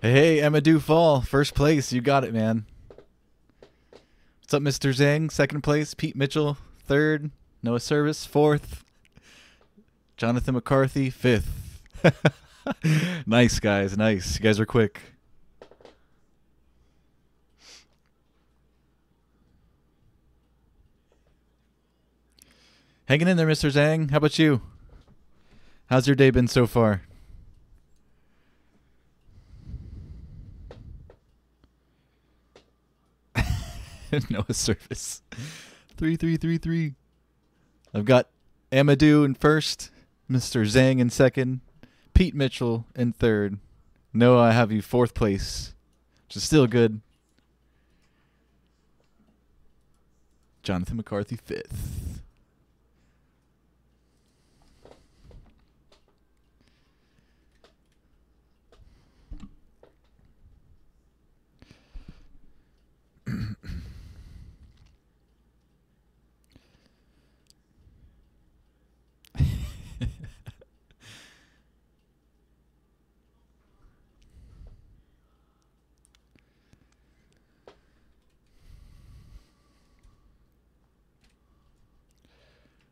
Hey, Amadou Fall, first place. You got it, man. What's up, Mr. Zhang? Second place. Pete Mitchell, third. Noah Service, fourth. Jonathan McCarthy, fifth. Nice, guys. Nice. You guys are quick. Hanging in there, Mr. Zhang. How about you? How's your day been so far? Noah Service. 3333. I've got Amadou in first, Mr. Zhang in second, Pete Mitchell in third. Noah, I have you fourth place, which is still good. Jonathan McCarthy fifth.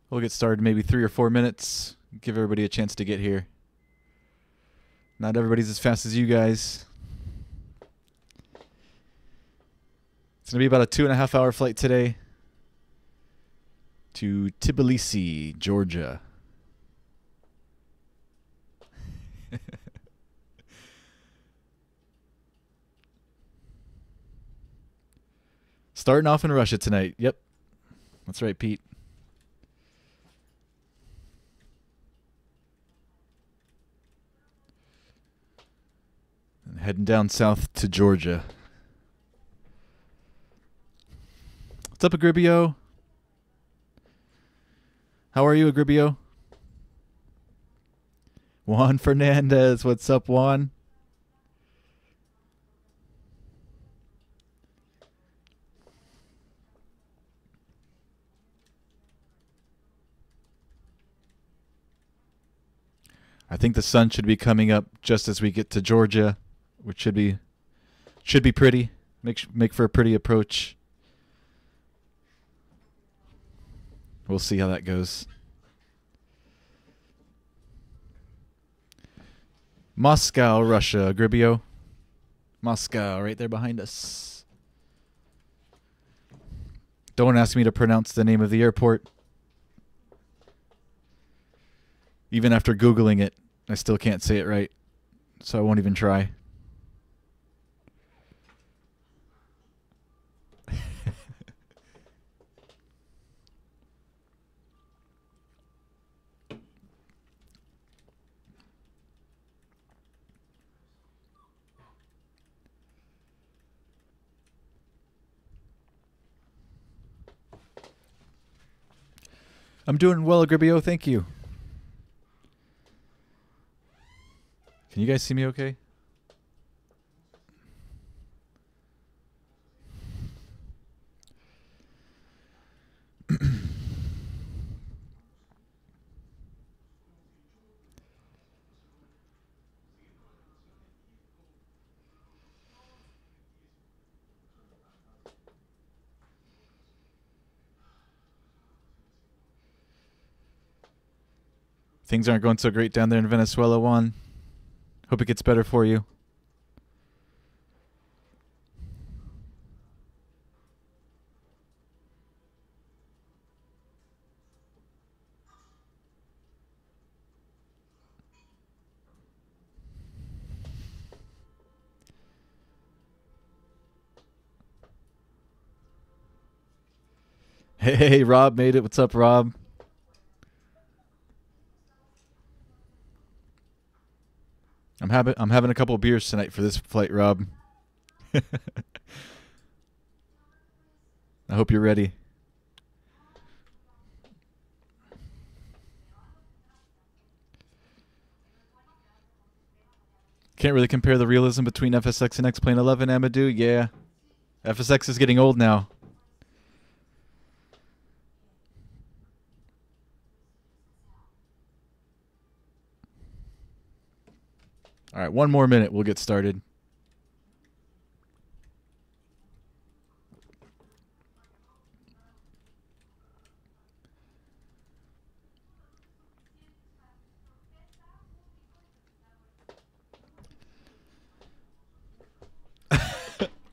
We'll get started in maybe 3 or 4 minutes. Give everybody a chance to get here. Not everybody's as fast as you guys. It's going to be about a 2.5 hour flight today to Tbilisi, Georgia. Starting off in Russia tonight. Yep. That's right, Pete. And heading down south to Georgia. What's up, Agribio? How are you, Agribio? Juan Fernandez. What's up, Juan? I think the sun should be coming up just as we get to Georgia, which should be pretty. Make for a pretty approach. We'll see how that goes. Moscow, Russia, Gribio. Moscow, right there behind us. Don't ask me to pronounce the name of the airport. Even after Googling it, I still can't say it right. So I won't even try. I'm doing well, Agribio. Thank you. Can you guys see me okay? Things aren't going so great down there in Venezuela, Juan. Hope it gets better for you. Hey, Rob made it. What's up, Rob? I'm having a couple of beers tonight for this flight, Rob. I hope you're ready. Can't really compare the realism between FSX and X-Plane 11, Amadou. Yeah. FSX is getting old now. All right, 1 more minute. We'll get started.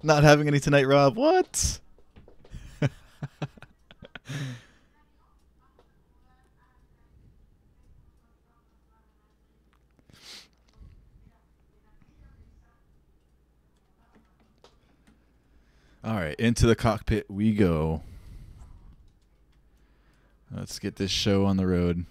Not having any tonight, Rob. What? All right, into the cockpit we go. Let's get this show on the road.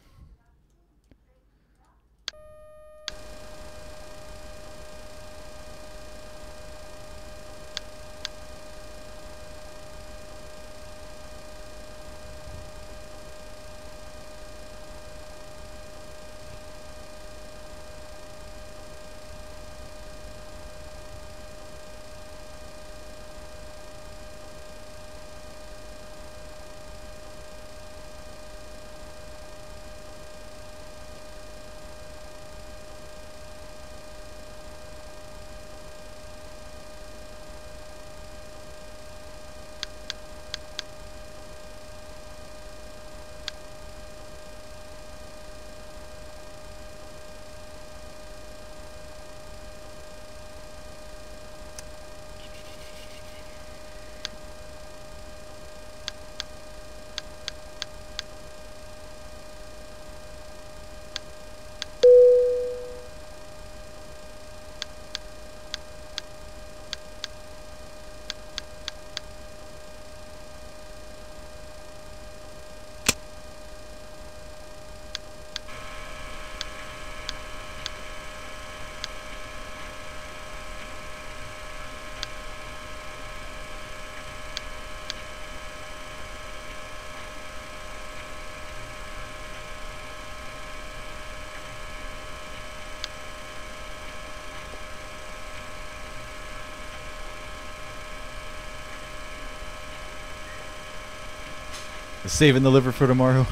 Saving the liver for tomorrow.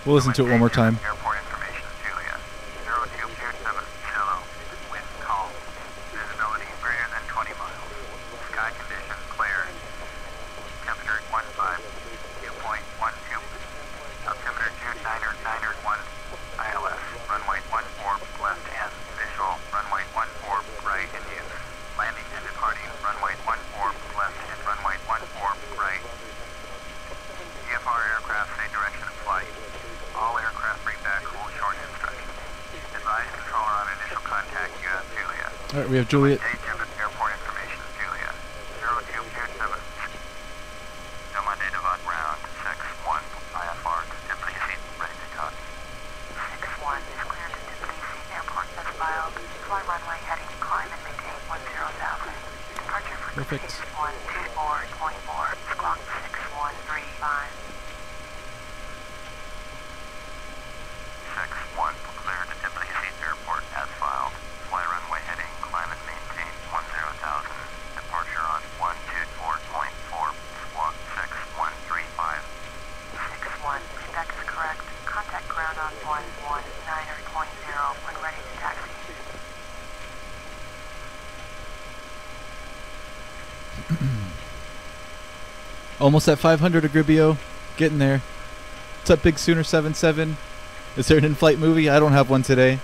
We'll listen to it one more time. Airport information, Julia. 0227 Zulu. Wind calm. Visibility greater than 20 miles. Sky condition clear. Temperature 15. Dew point 12. Altimeter 299.1. ILS. Runway 14 left hand. Visual. Runway 14 right in use. Landing and departing. Runway 14 left and runway 14 right. EFR aircraft say direction of flight. All aircraft bring back full short instructions. Advise controller on initial contact. You have Julia. All right, we have Juliet. Airport information, Julia. 0227. Domodedovo ground. 61. IFR to Tbilisi. Ready to copy. 61 is cleared to Tbilisi Airport as filed. Fly runway heading climb and maintain 10,000. Departure frequency 124.4. Squawk 6135. 61 clear to Tbilisi Airport as filed. Fly runway heading, climb and maintain 10,000. Departure on 124.4. Squawk 6135. 61, feedback is correct. Contact ground on 119.0 when ready to taxi. Almost at 500, Agribio. Getting there. What's up, Big Sooner 77? Is there an in-flight movie? I don't have one today.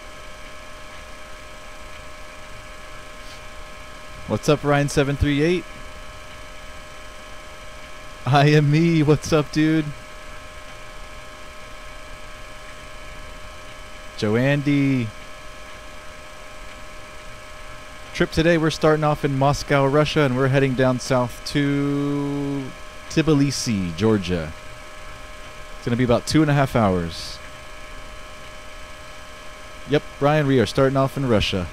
What's up, Ryan 738? I am me. What's up, dude? Joandy. Trip today, we're starting off in Moscow, Russia, and we're heading down south to Tbilisi, Georgia. It's going to be about 2.5 hours. Yep, Ryan, we are starting off in Russia.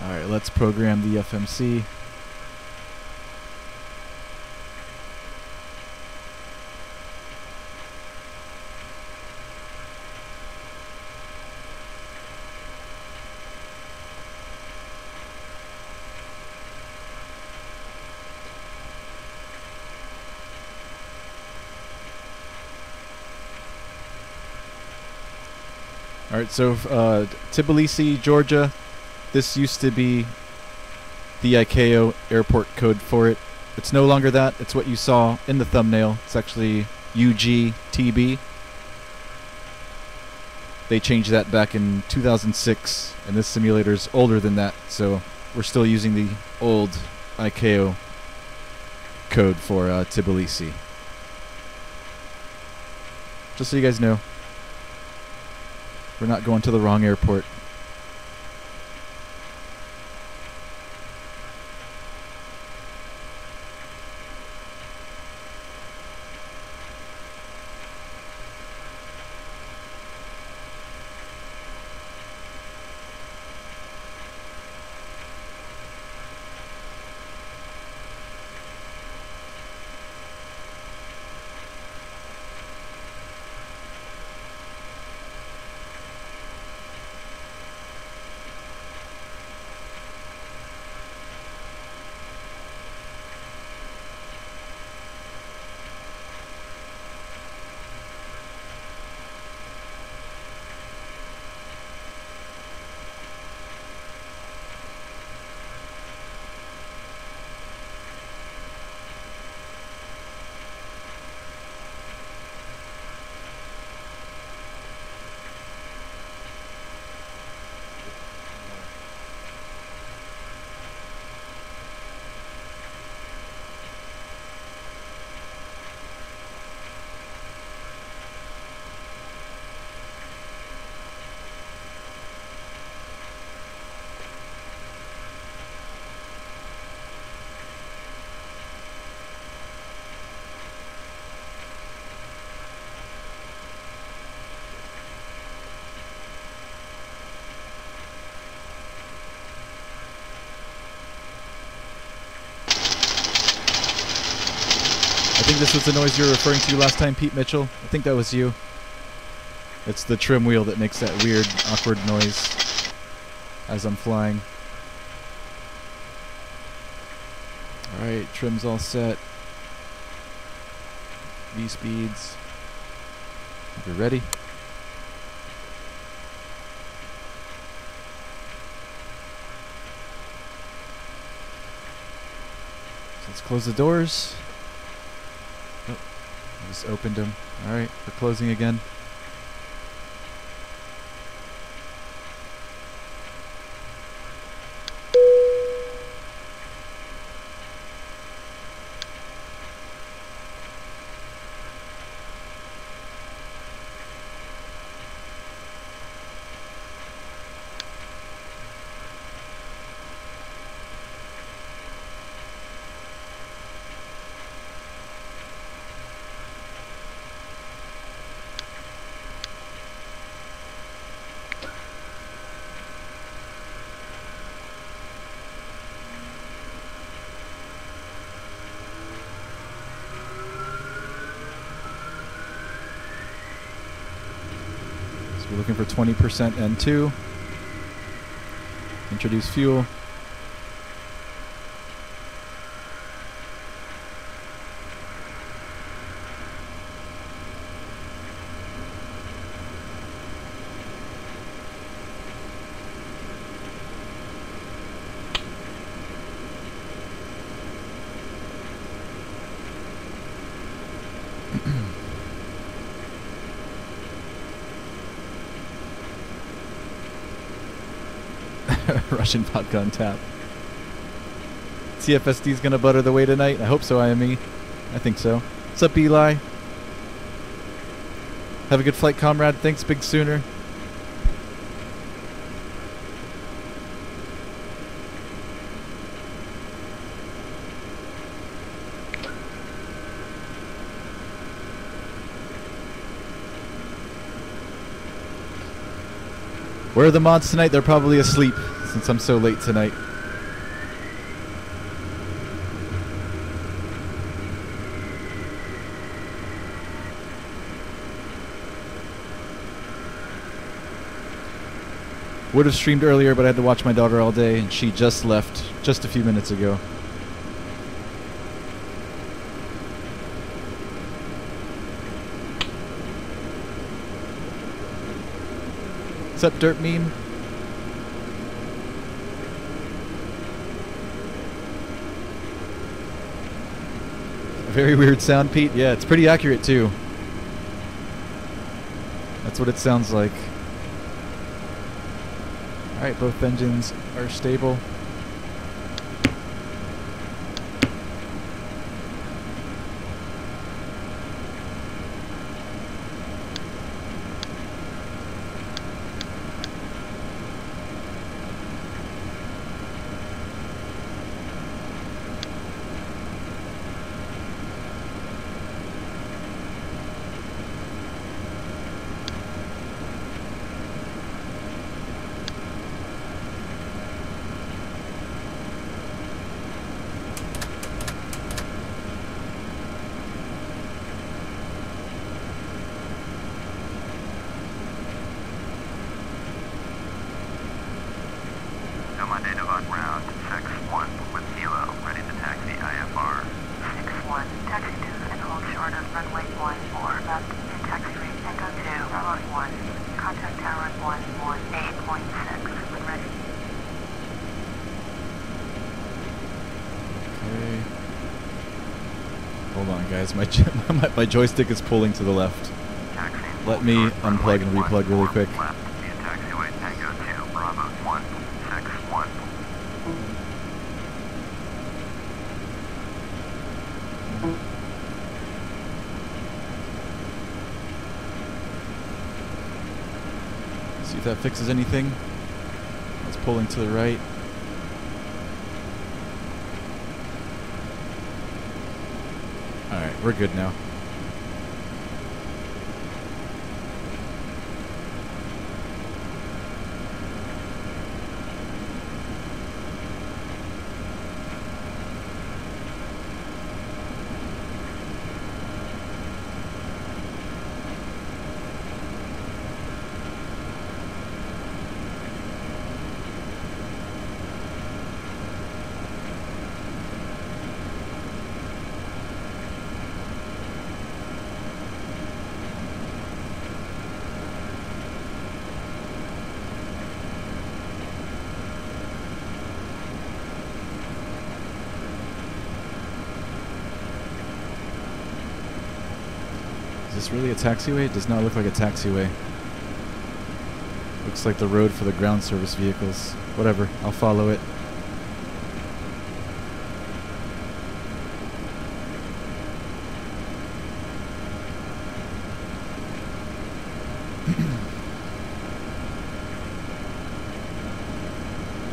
Alright, let's program the FMC. Alright, so Tbilisi, Georgia. This used to be the ICAO airport code for it. It's no longer that. It's what you saw in the thumbnail. It's actually UGTB. They changed that back in 2006, and this simulator is older than that, so we're still using the old ICAO code for Tbilisi. Just so you guys know. We're not going to the wrong airport. I think this was the noise you were referring to last time, Pete Mitchell. I think that was you. It's the trim wheel that makes that weird, awkward noise as I'm flying. Alright, trim's all set. V-speeds. You're ready. So let's close the doors. Oh, I just opened them. Alright, we're closing again. We're looking for 20% N2. Introduce fuel. Russian vodka on tap. CFSD's gonna butter the way tonight. I hope so, IME. I think so. What's up, Eli? Have a good flight, comrade. Thanks, Big Sooner. Where are the mods tonight? They're probably asleep since I'm so late tonight. Would have streamed earlier, but I had to watch my daughter all day, and she just left just a few minutes ago. What's up, Dirt Meme? Very weird sound, Pete. Yeah, it's pretty accurate, too. That's what it sounds like. Alright, both engines are stable. My joystick is pulling to the left. Let me unplug and replug really quick. See if that fixes anything. It's pulling to the right. Alright, we're good now. Is this really a taxiway? It does not look like a taxiway. Looks like the road for the ground service vehicles. Whatever, I'll follow it.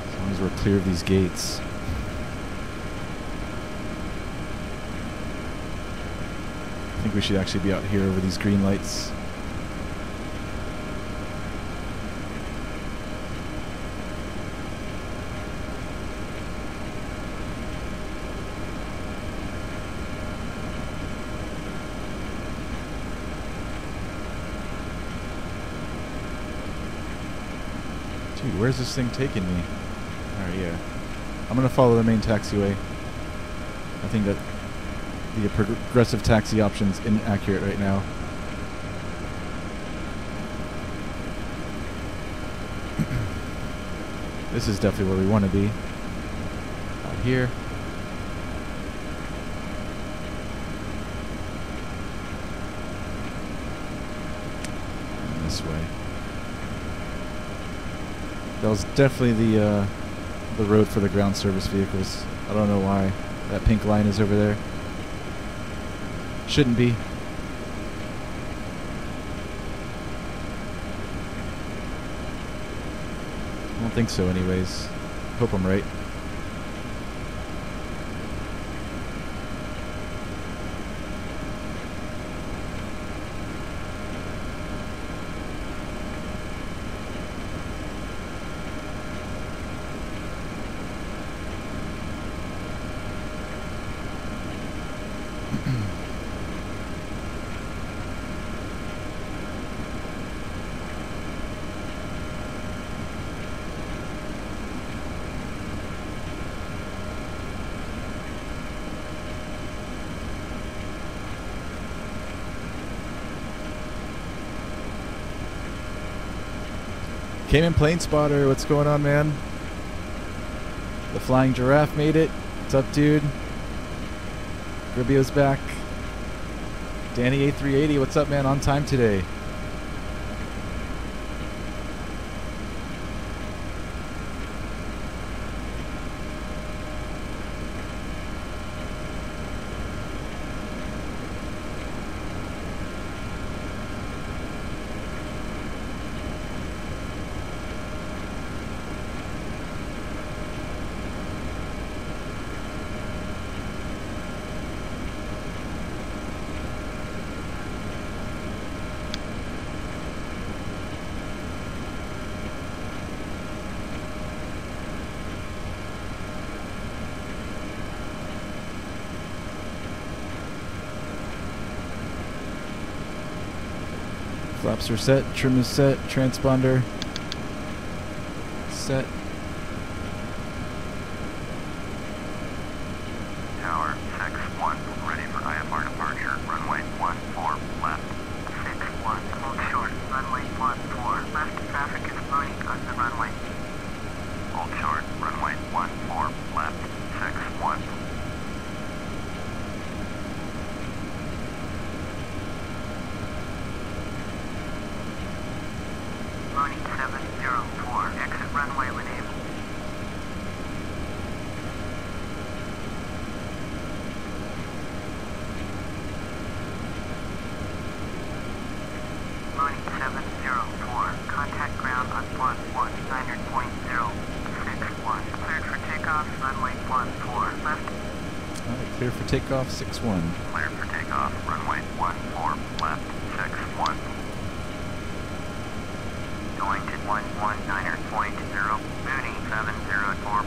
As long as we're clear of these gates. I think we should actually be out here over these green lights. Dude, where's this thing taking me? Alright, yeah. I'm gonna follow the main taxiway. I think that the progressive taxi option's inaccurate right now. This is definitely where we want to be. Out here. And this way. That was definitely the road for the ground service vehicles. I don't know why that pink line is over there. Shouldn't be. I don't think so anyways. Hope I'm right. Cayman Plane Spotter, what's going on, man? The Flying Giraffe made it. What's up, dude? Gribio's back. Danny A380, what's up, man? On time today. Flaps are set, trim is set, transponder set. Tower 6-1, ready for IFR departure. Runway 14 left. 6-1, hold short. Runway 14 left. Traffic is loading on the runway. Hold short. Runway 14 left. 6-1. Loading 704. Exit runway when able. Loading 704. Contact ground on 11.9.061. Cleared for takeoff. Runway 14 left. Alright, clear for takeoff, 6-1. Cleared for takeoff. Runway 14 left. 6-1. Going to 119.0. Mooney 704.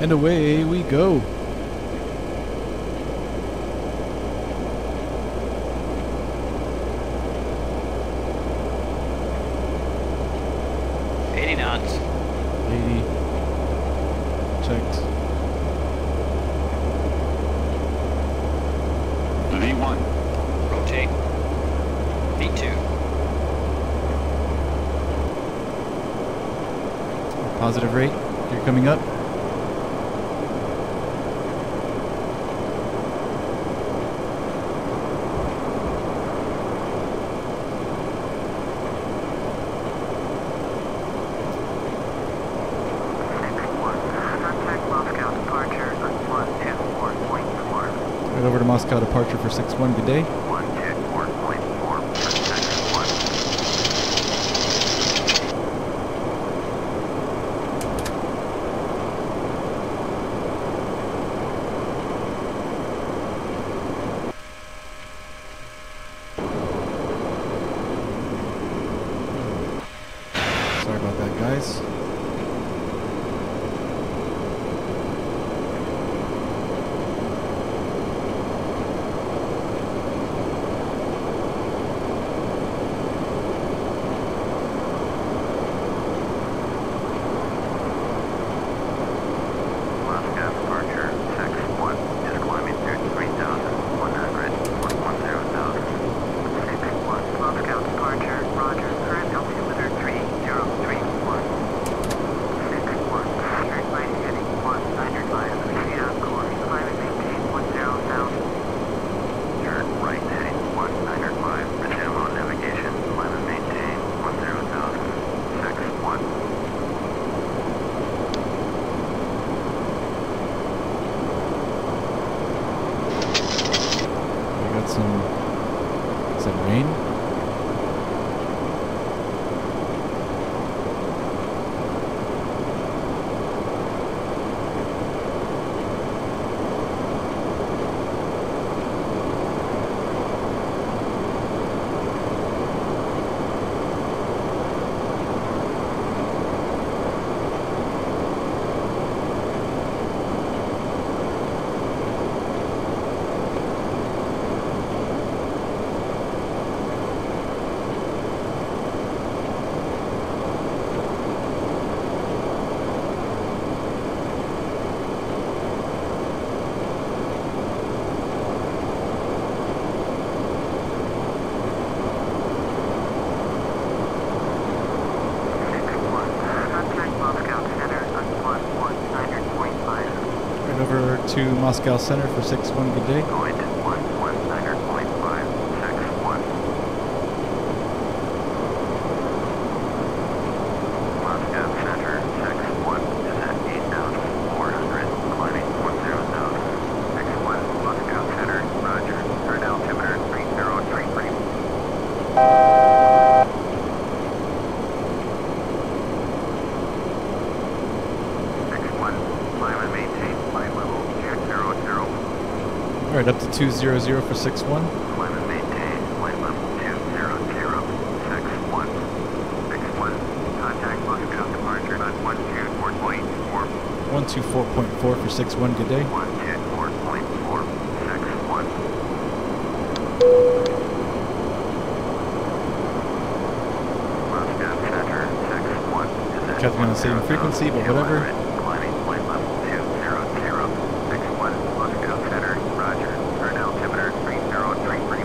And away we go. Knots. 80. Checked. V1. Rotate. V2. Positive rate. You're coming up. Right over to Moscow departure for 6-1. Good day. 124.4 for 6-1. Sorry about that, guys. to Moscow Center for 6-1, good day. Going 119.561. Moscow Center 6-1 is at 8,400, climbing 10,000. 6-1, Moscow Center, roger. Turn altimeter 3033. 6-1, climb and maintain flight level 200. Alright, up to 200 for 6-1. Climb and maintain flight level 200. 6-1. 6-1, contact Moscow departure on 124.4. 124.4 for 6-1, good day. 124.4. 6-1. Moscow Center 6-1 is at Traffic on the same frequency, but whatever. 200, climbing flight level 200. 6-1, Moscow Center, roger. Turn altimeter 3033.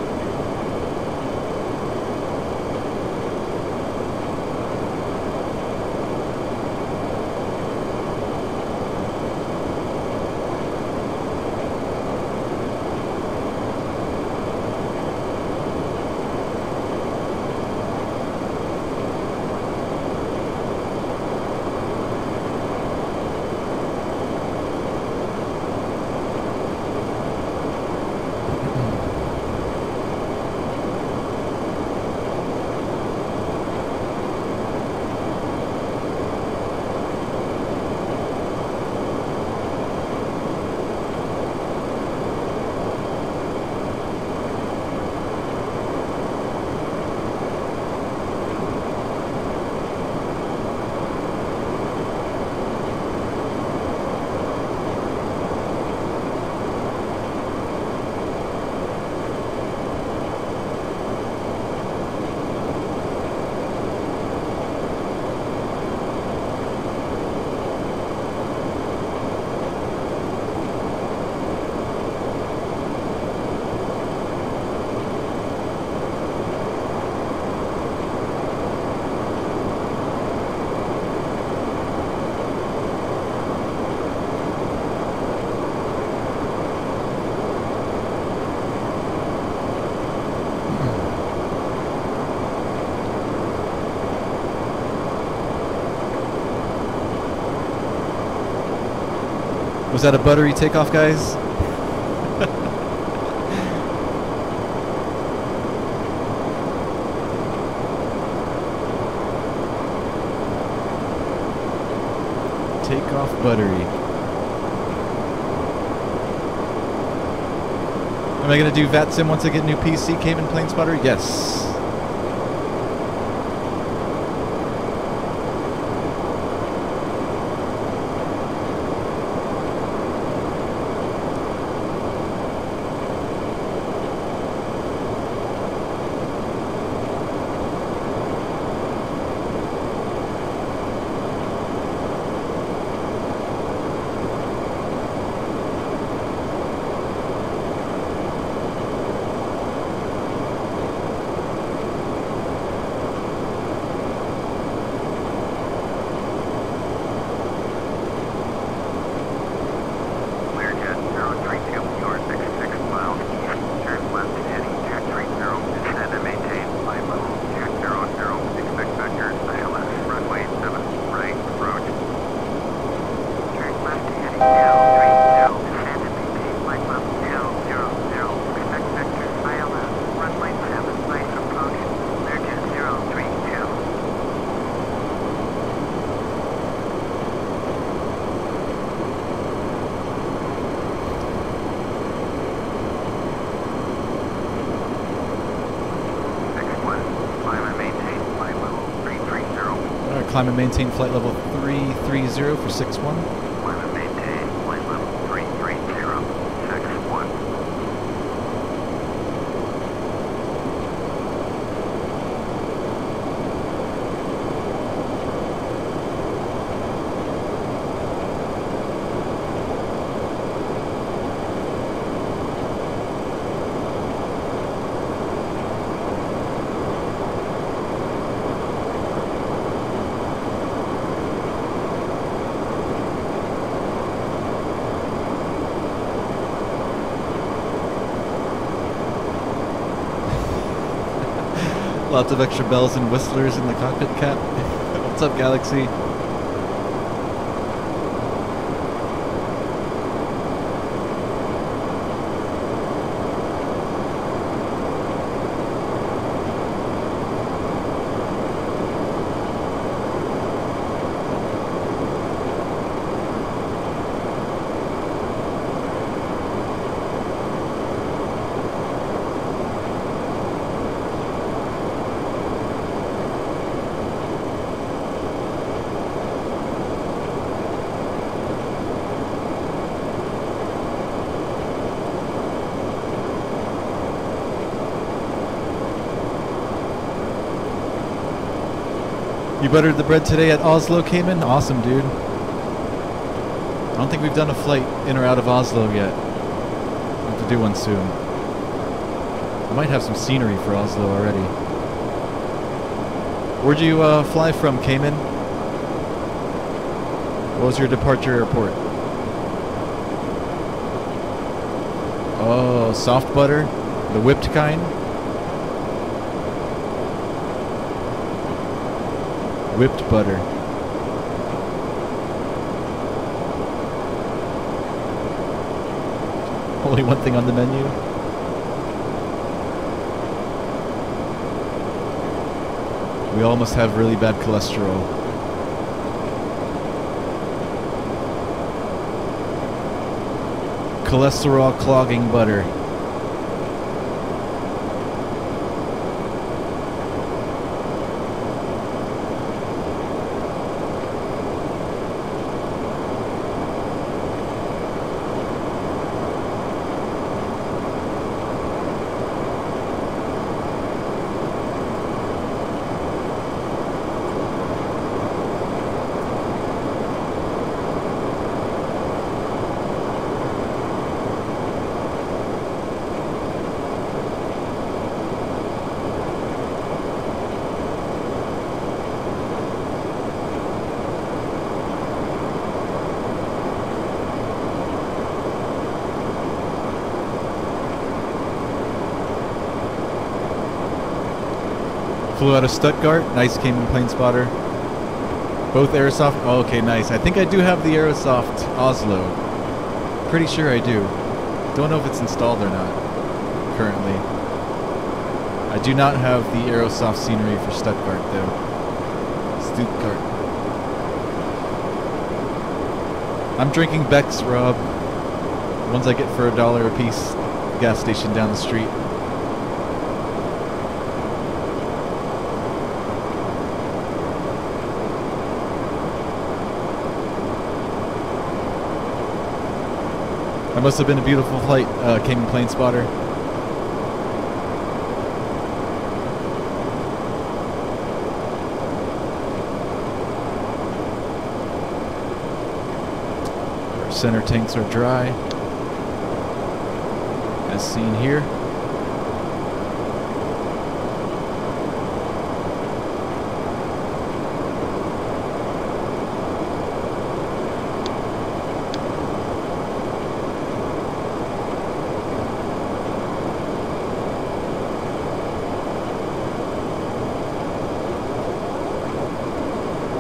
Was that a buttery takeoff, guys? Takeoff buttery. Am I going to do VATSIM once I get new PC, Cayman Plane Spotter? Yes. Climb and maintain flight level 330 for 6-1. Climb and maintain flight level 330. 6-1. Lots of extra bells and whistlers in the cockpit cap. What's up, Galaxy? You buttered the bread today at Oslo, Cayman? Awesome, dude. I don't think we've done a flight in or out of Oslo yet. We'll have to do one soon. I might have some scenery for Oslo already. Where'd you fly from, Cayman? What was your departure airport? Oh, soft butter? The whipped kind? Whipped butter. Only one thing on the menu. We all must have really bad cholesterol. Cholesterol clogging butter. Flew out of Stuttgart. Nice, Cayman plane spotter. Both Aerosoft. Oh, okay, nice. I think I do have the Aerosoft Oslo. Pretty sure I do. Don't know if it's installed or not currently. I do not have the Aerosoft scenery for Stuttgart though. Stuttgart. I'm drinking Beck's, Rob. Ones I get for $1 a piece. Gas station down the street. That must have been a beautiful flight, Cayman plane spotter. Our center tanks are dry, as seen here.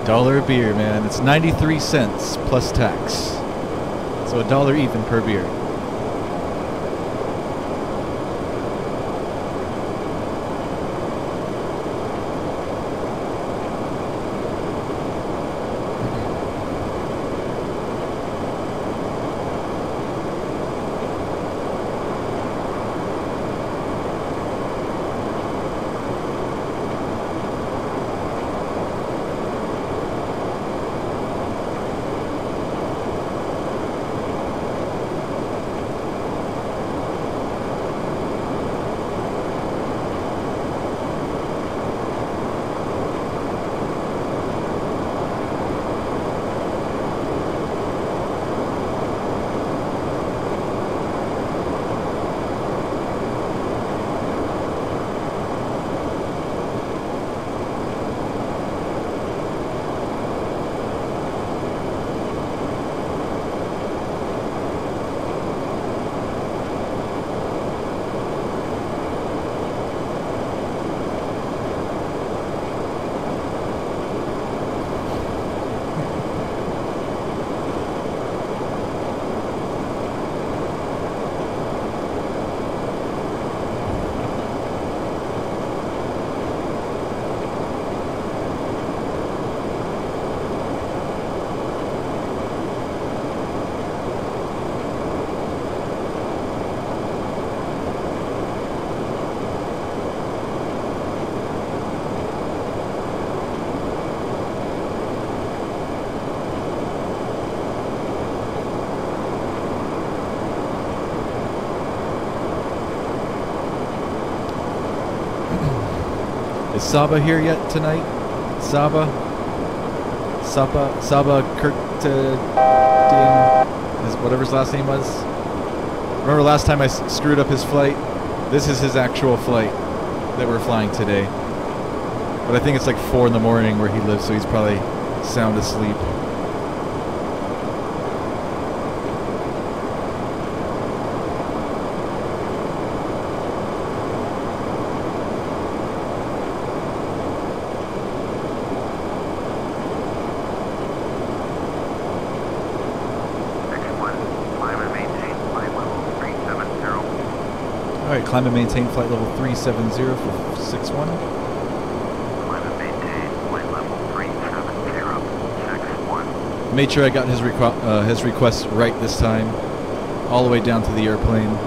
$1 a beer, man. It's 93 cents plus tax. So $1 even per beer. Saba here yet tonight? Saba Kurtadin is whatever his last name was. Remember last time I screwed up his flight? This is his actual flight that we're flying today. But I think it's like 4 in the morning where he lives, so he's probably sound asleep. Alright, climb and maintain flight level 370 for 61. Climb and maintain flight level 370, 61. Made sure I got his request right this time, all the way down to the airplane.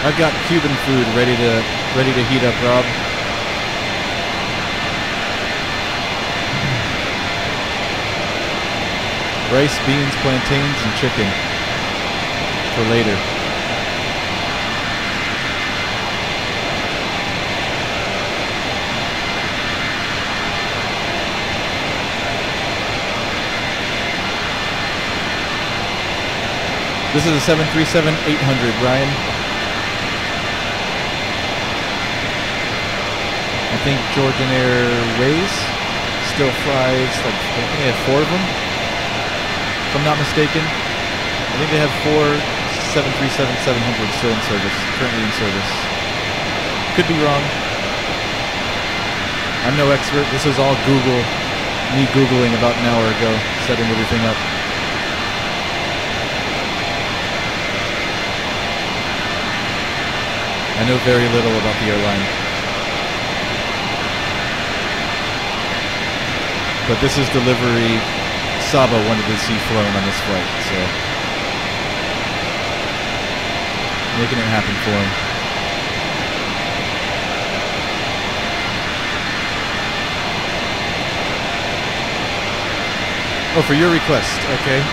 I've got Cuban food ready to heat up, Rob. Rice, beans, plantains, and chicken for later. This is a 737-800, Ryan. I think Georgian Airways still flies, like, I think they have 4 of them, if I'm not mistaken. I think they have 4 737-700 still in service, currently in service. Could be wrong. I'm no expert. This is all Google, me Googling about an hour ago, setting everything up. I know very little about the airline. But this is delivery Saba wanted to see flown on this flight, so making it happen for him. Oh, for your request, okay.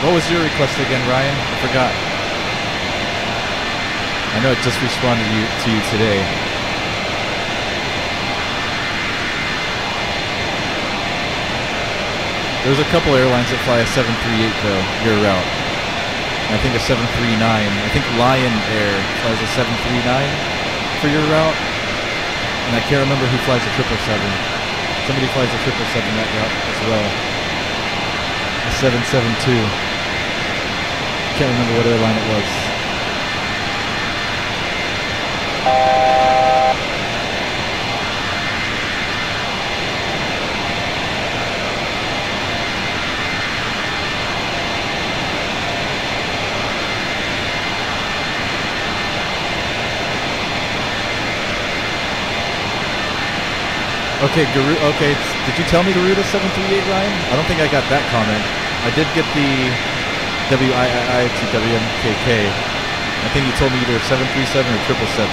What was your request again, Ryan? I forgot. I know it just responded to you today. There's a couple airlines that fly a 738 though, your route. And I think a 739. I think Lion Air flies a 739 for your route. And I can't remember who flies a 777. Somebody flies a 777 that route as well. A 772. Can't remember what airline it was. Okay, okay, did you tell me Garuda 738, Ryan? I don't think I got that comment. I did get the WII to WMKK. I think you told me either 737 or 777.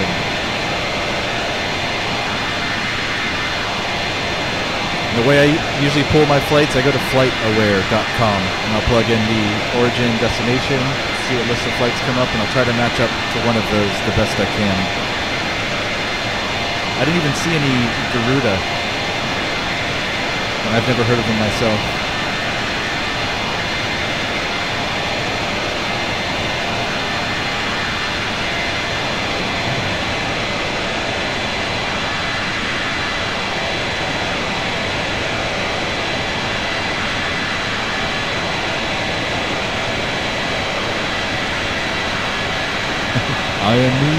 The way I usually pull my flights, I go to flightaware.com and I'll plug in the origin, destination, see what list of flights come up, and I'll try to match up to one of those the best I can. I didn't even see any Garuda, and I've never heard of them myself. I am me.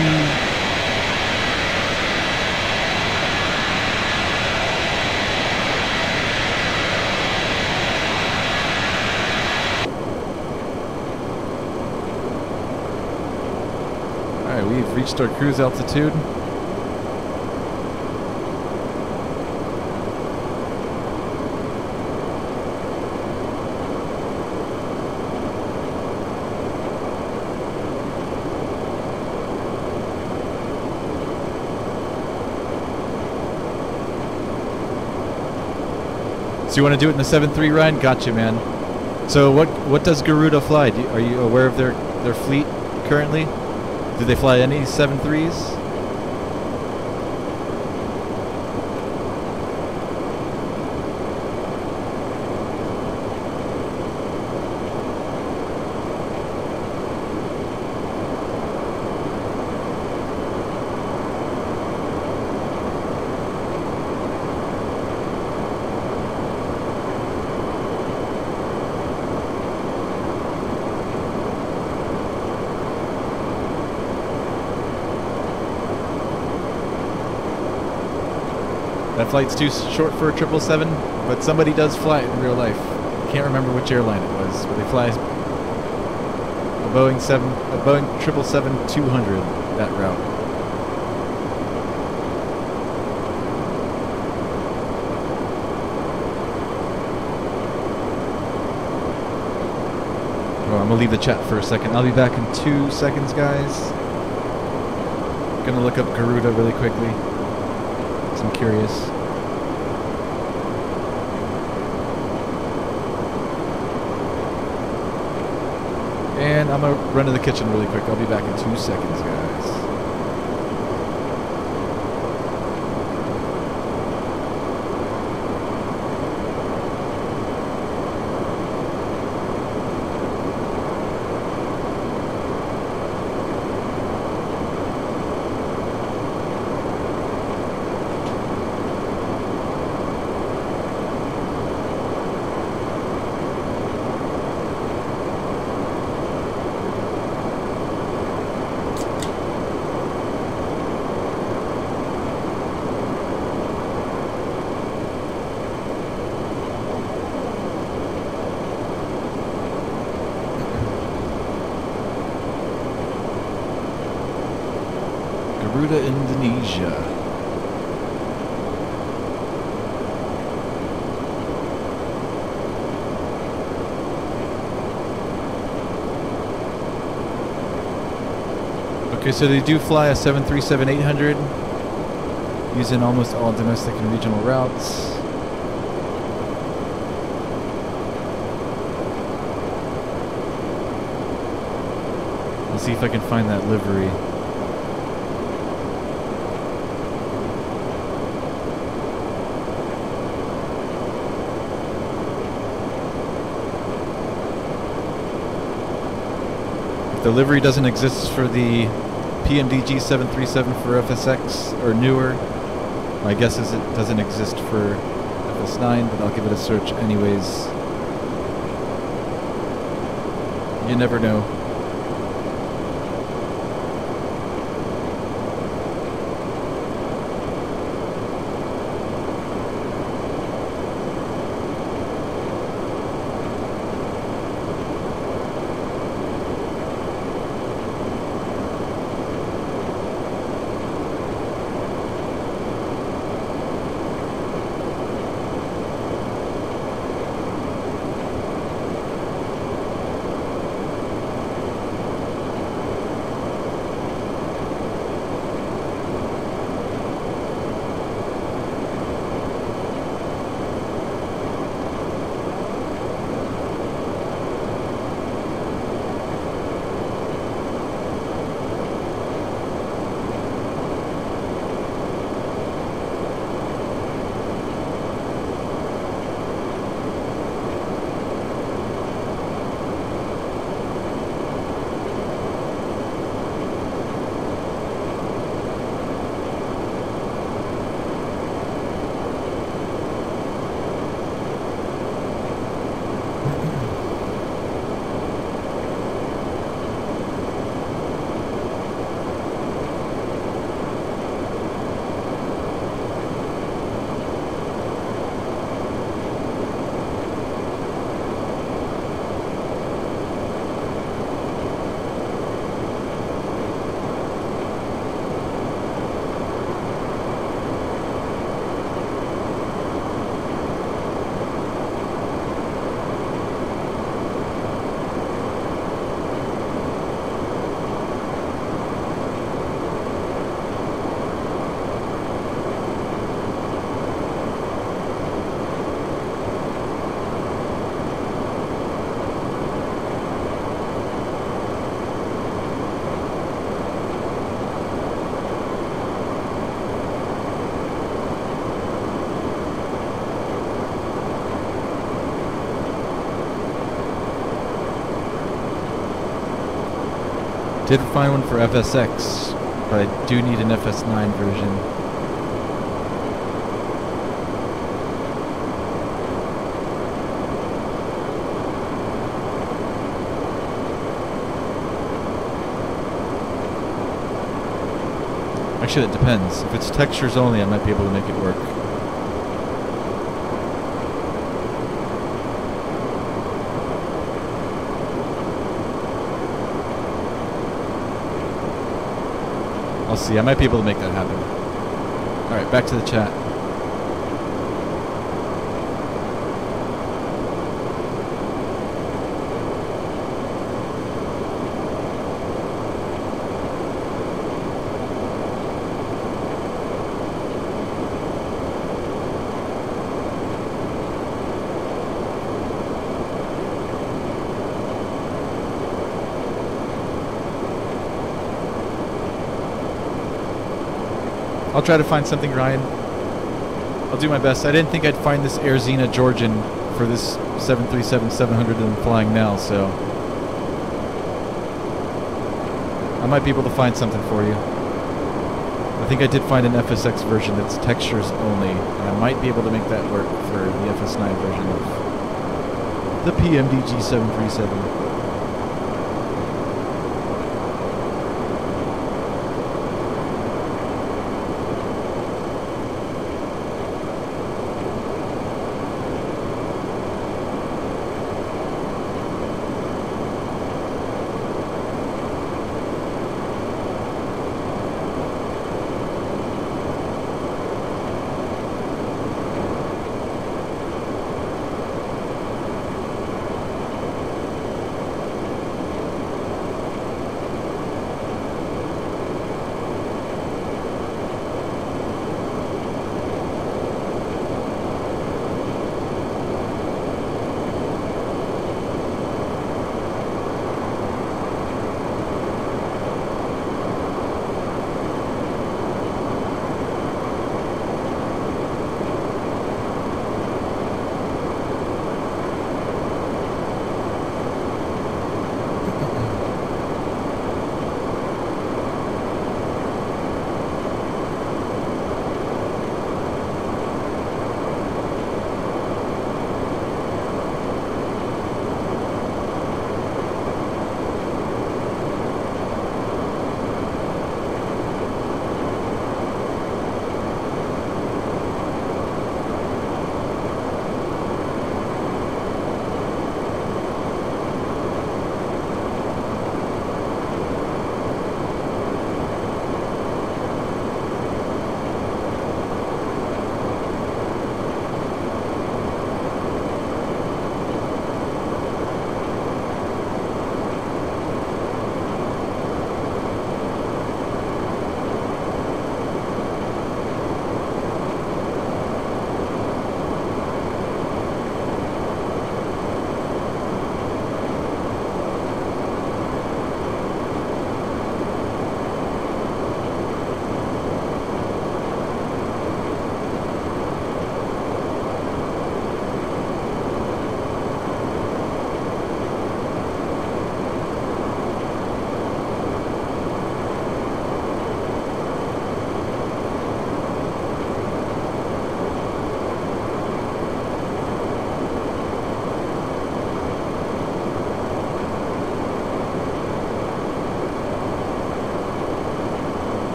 Alright, we've reached our cruise altitude. So you want to do it in the 7.3, Ryan? Gotcha, man. So what does Garuda fly? Are you aware of their fleet currently? Do they fly any 7.3s? That flight's too short for a 777, but somebody does fly it in real life. Can't remember which airline it was, but they fly a Boeing 777-200 that route. Well, I'm gonna leave the chat for a second. I'll be back in 2 seconds, guys. Gonna look up Garuda really quickly. I'm curious. And I'm gonna run to the kitchen really quick. I'll be back in 2 seconds, guys. Garuda, Indonesia. Okay, so they do fly a 737-800 using almost all domestic and regional routes. Let's see if I can find that livery. The livery doesn't exist for the PMDG 737 for FSX or newer. My guess is it doesn't exist for FS9, but I'll give it a search anyways. You never know. Did find one for FSX, but I do need an FS9 version. Actually, it depends. If it's textures only, I might be able to make it work. I'll see. I might be able to make that happen. Alright, back to the chat. I'll try to find something, Ryan. I'll do my best. I didn't think I'd find this Air Xena Georgian for this 737-700 that I'm flying now, so I might be able to find something for you. I think I did find an FSX version that's textures only, and I might be able to make that work for the FS9 version of the PMDG 737.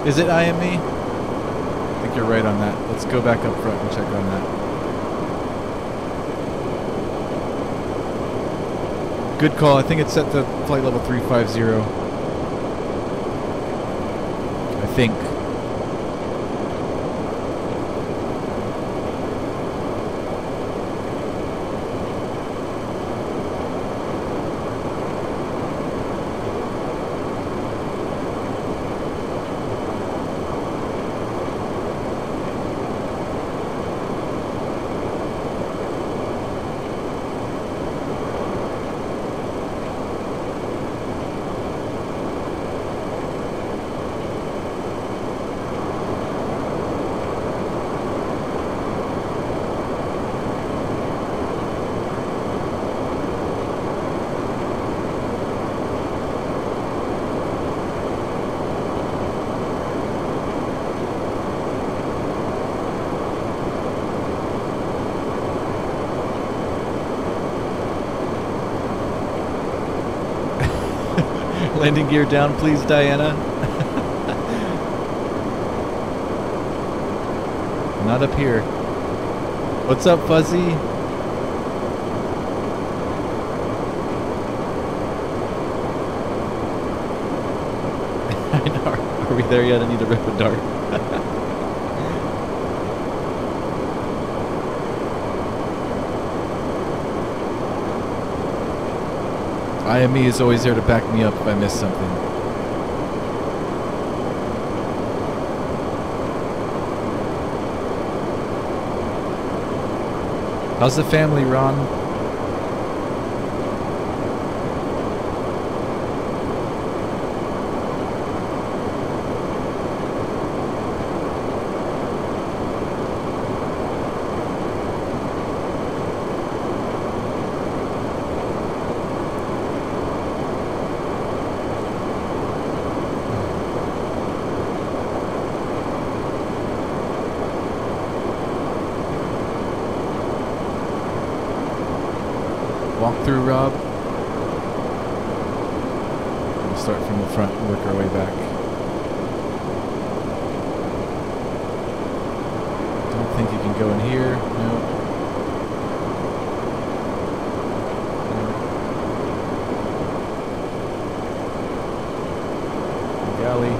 Is it IME? I think you're right on that. Let's go back up front and check on that. Good call. I think it's set to flight level 350. I think. Landing gear down, please, Diana. Not up here. What's up, Fuzzy? I know. Are we there yet? I need to rip a dart. IME is always there to back me up if I miss something. How's the family, Ron? Walk through, Rob. We'll start from the front and work our way back. Don't think you can go in here. No. No. Galley.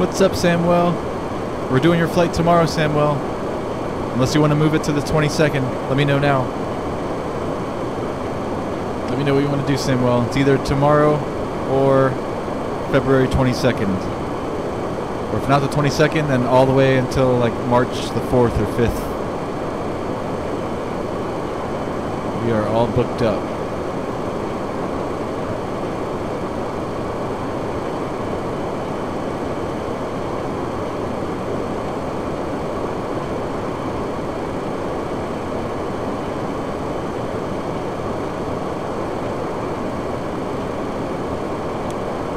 What's up, Samuel? We're doing your flight tomorrow, Samuel. Unless you want to move it to the 22nd, let me know now. Let me know what you want to do, Samuel. It's either tomorrow or February 22nd. Or if not the 22nd, then all the way until like March the 4th or 5th. We are all booked up.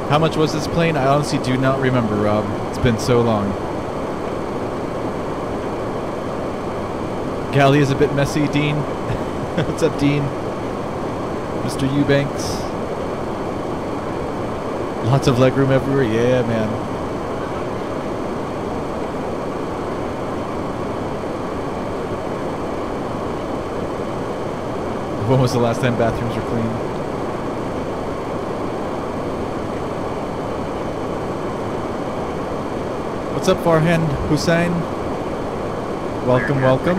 How much was this plane? I honestly do not remember, Rob. It's been so long. Galley is a bit messy, Dean. What's up, Dean? Mr. Eubanks. Lots of legroom everywhere. Yeah, man. When was the last time bathrooms were clean? What's up, Farhan Hussein? Welcome, welcome.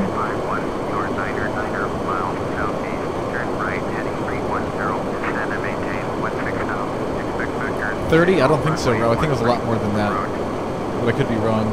30? I don't think so, bro. I think it was a lot more than that. But I could be wrong.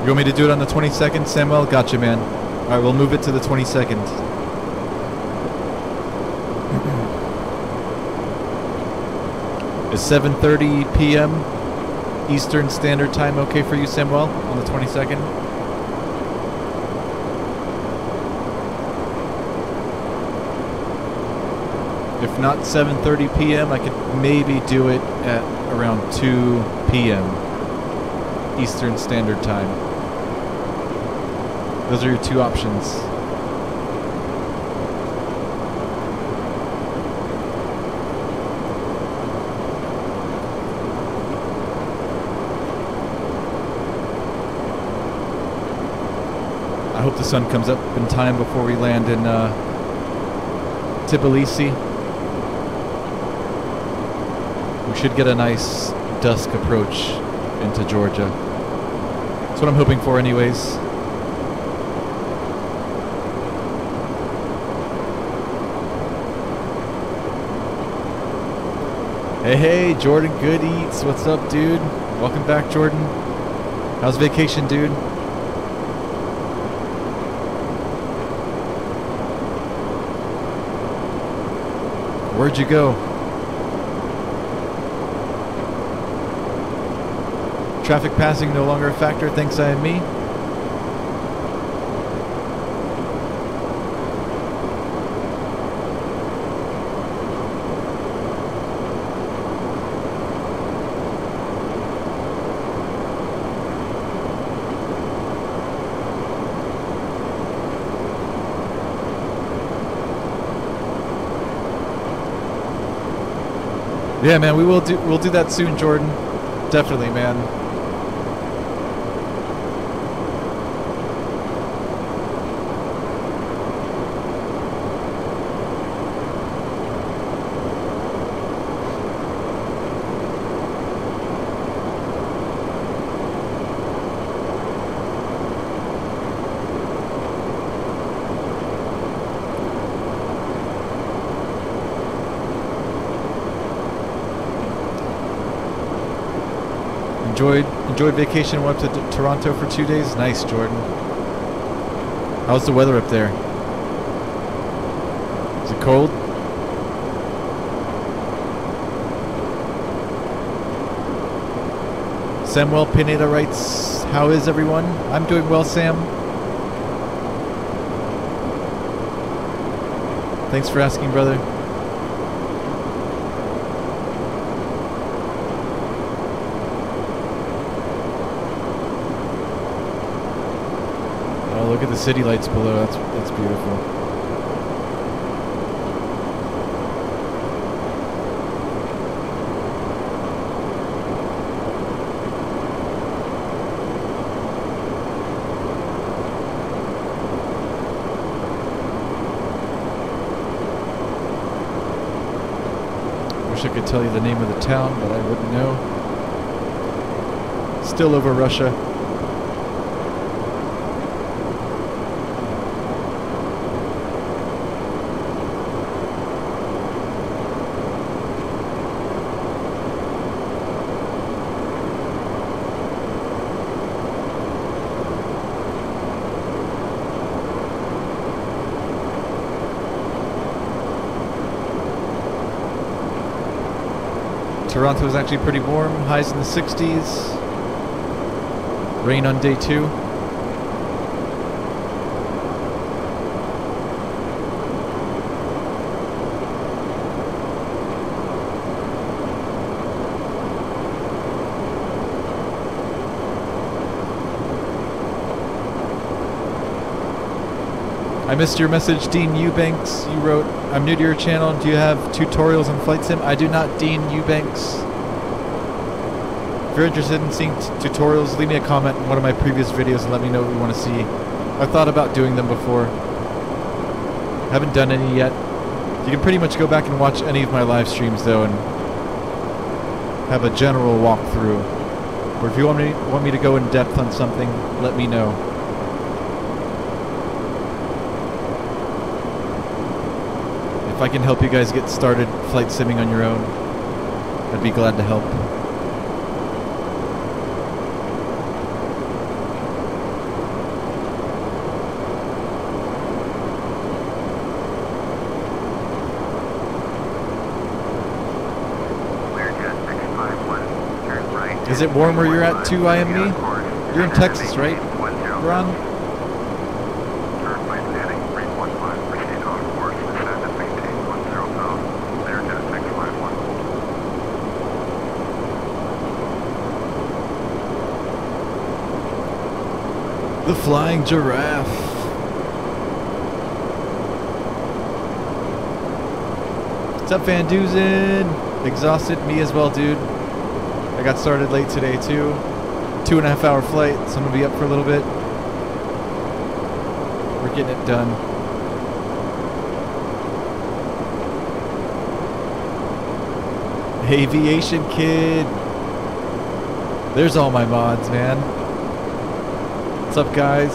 You want me to do it on the 22nd, Samuel? Gotcha, man. Alright, we'll move it to the 22nd. Is 7:30 p.m. Eastern Standard Time okay for you, Samuel, on the 22nd? If not 7:30 p.m., I could maybe do it at around 2 p.m. Eastern Standard Time. Those are your two options. I hope the sun comes up in time before we land in Tbilisi. We should get a nice dusk approach into Georgia. That's what I'm hoping for anyways. Hey, Jordan Good Eats. What's up, dude? Welcome back, Jordan. How's vacation, dude? Where'd you go? Traffic passing no longer a factor, thanks IME. Yeah, man, we'll do that soon, Jordan. Definitely, man. Enjoyed vacation. Went up to Toronto for 2 days. Nice, Jordan. How's the weather up there? Is it cold? Samuel Pineda writes, how is everyone? I'm doing well, Sam. Thanks for asking, brother. Look at the city lights below. That's beautiful. Wish I could tell you the name of the town, but I wouldn't know. Still over Russia. Toronto is actually pretty warm, highs in the 60s. Rain on day 2. I missed your message, Dean Eubanks. You wrote, I'm new to your channel. Do you have tutorials on flight sim? I do not, Dean Eubanks. If you're interested in seeing tutorials, leave me a comment in one of my previous videos and let me know what you want to see. I've thought about doing them before. Haven't done any yet. You can pretty much go back and watch any of my live streams though and have a general walkthrough. Or if you want me to go in depth on something, let me know. If I can help you guys get started flight simming on your own, I'd be glad to help. Is it warm where you're at too, IME? You're in Texas, right, Ron? The flying giraffe. What's up, Van Dusen? Exhausted, me as well, dude. I got started late today too. 2.5 hour flight, so I'm gonna be up for a little bit. We're getting it done. Aviation Kid. There's all my mods, man. What's up, guys?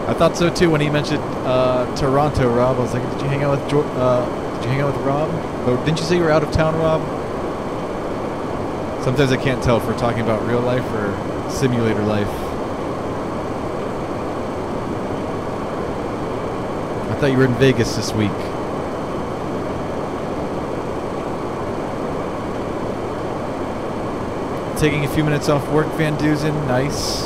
I thought so too when he mentioned Toronto, Rob. I was like, did you hang out with Rob? Or didn't you say you were out of town, Rob? Sometimes I can't tell if we're talking about real life or simulator life. I thought you were in Vegas this week. Taking a few minutes off work, Van Dusen. Nice.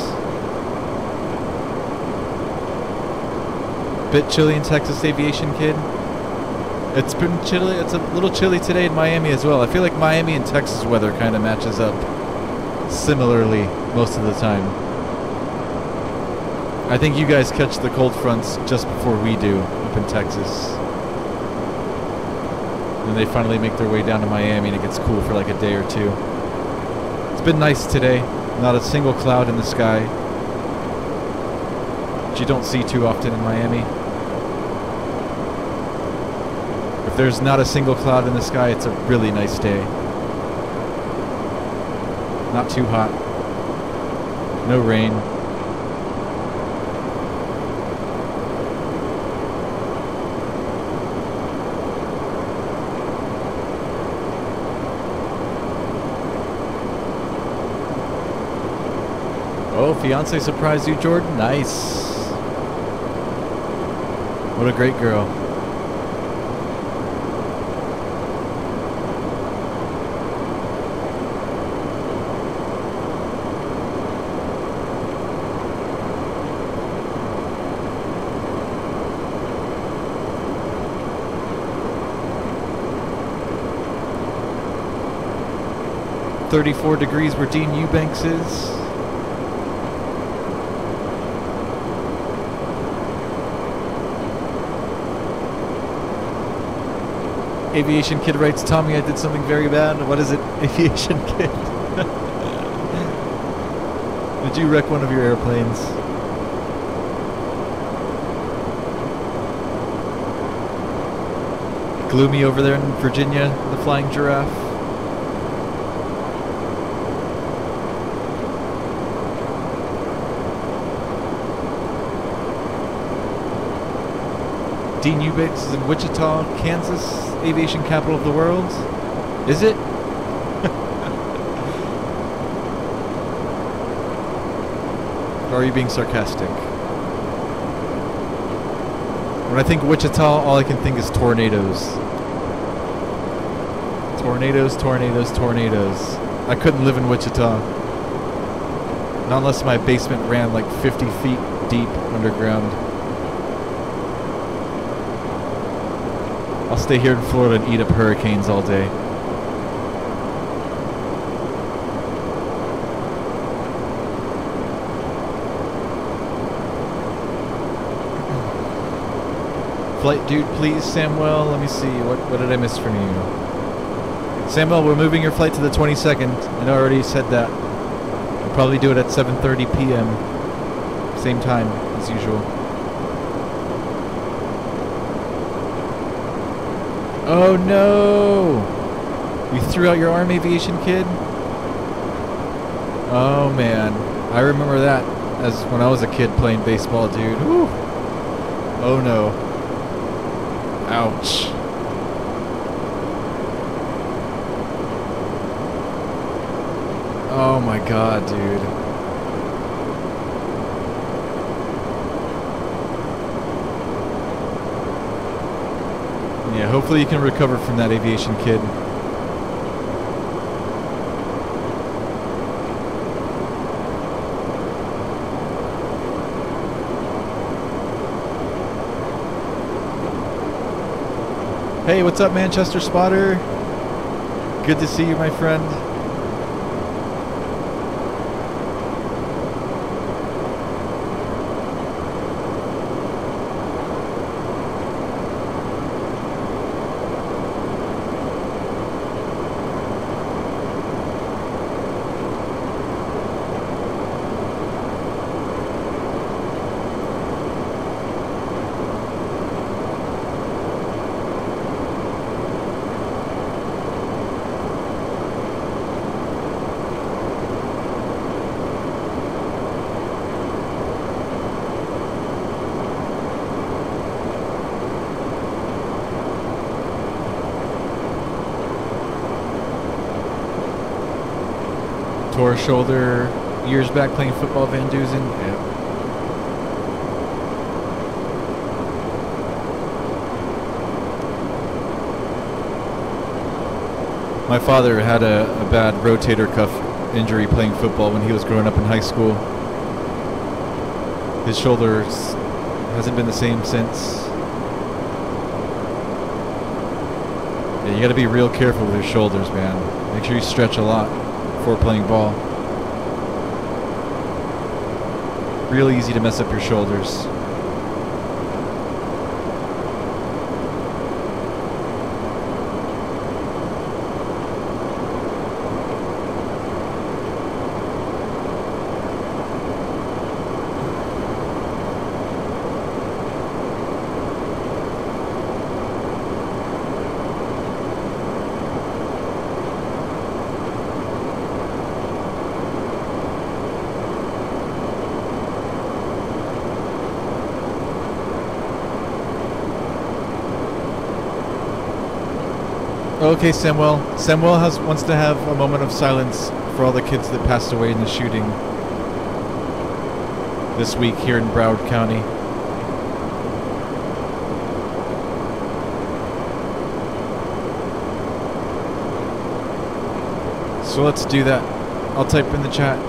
Bit chilly in Texas, Aviation Kid. It's been chilly. It's a little chilly today in Miami as well. I feel like Miami and Texas weather kind of matches up similarly most of the time. I think you guys catch the cold fronts just before we do up in Texas. And they finally make their way down to Miami and it gets cool for like a day or two. It's been nice today. Not a single cloud in the sky, which you don't see too often in Miami. If there's not a single cloud in the sky, it's a really nice day. Not too hot. No rain. Oh, fiance surprised you, Jordan? Nice. What a great girl. .34 degrees where Dean Eubanks is. Aviation Kid writes, Tommy, I did something very bad. What is it, Aviation Kid? Did you wreck one of your airplanes? Gloomy over there in Virginia, the flying giraffe. Dean Eubanks is in Wichita, Kansas, aviation capital of the world. Is it? Or are you being sarcastic? When I think Wichita, all I can think is tornadoes. Tornadoes, tornadoes, tornadoes. I couldn't live in Wichita. Not unless my basement ran like 50 feet deep underground. I'll stay here in Florida and eat up hurricanes all day. Flight dude, please, Samuel. Let me see. What did I miss from you? Samuel, we're moving your flight to the 22nd. I know I already said that. We'll probably do it at 7:30 p.m. Same time as usual. Oh no! You threw out your arm aviation kid? Oh man. I remember that as when I was a kid playing baseball, dude. Whew. Oh no. Ouch. Oh my god, dude. Yeah, hopefully you can recover from that aviation kid. Hey, what's up, Manchester Spotter? Good to see you, my friend. Tore shoulder years back playing football, Van Dusen. Yeah. My father had a bad rotator cuff injury playing football when he was growing up in high school. His shoulder hasn't been the same since. Yeah, you gotta be real careful with your shoulders, man. Make sure you stretch a lot before playing ball. Real easy to mess up your shoulders. Okay, Samuel. Samuel wants to have a moment of silence for all the kids that passed away in the shooting this week here in Broward County. So let's do that. I'll type in the chat.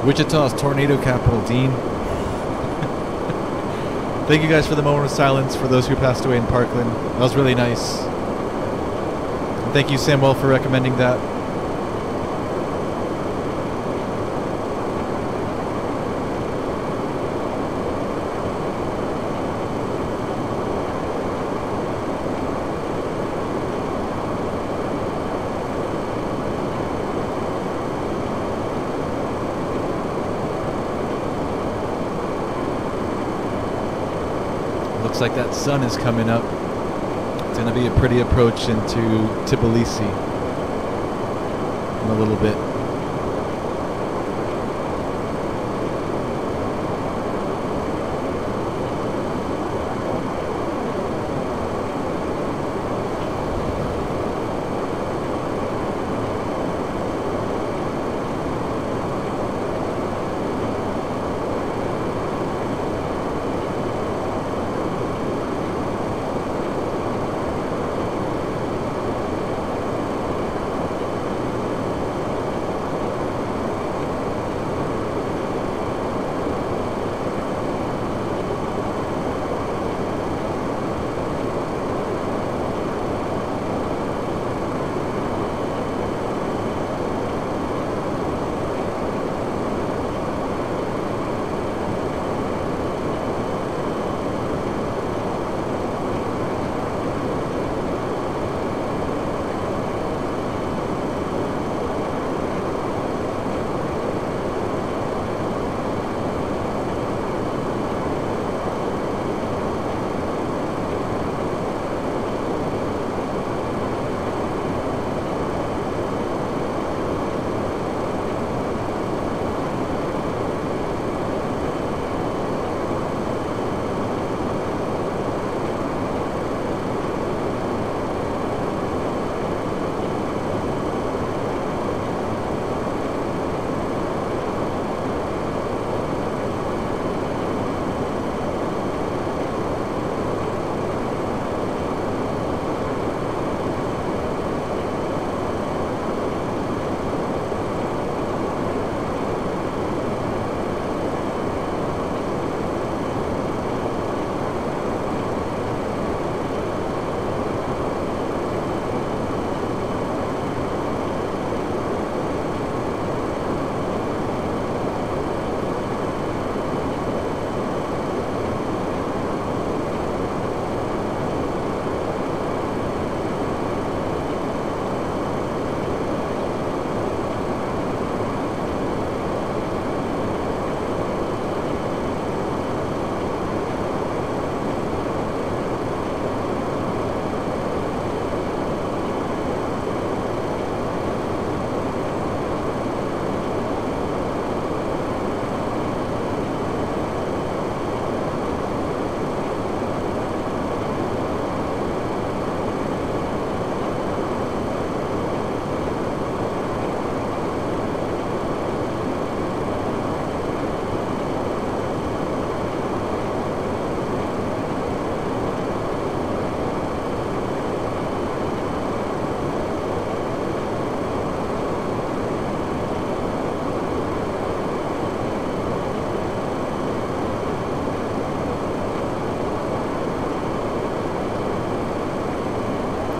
Wichita's tornado capital, Dean. Thank you guys for the moment of silence for those who passed away in Parkland. That was really nice. And thank you, Samuel, for recommending that. Looks like that sun is coming up. It's going to be a pretty approach into Tbilisi in a little bit.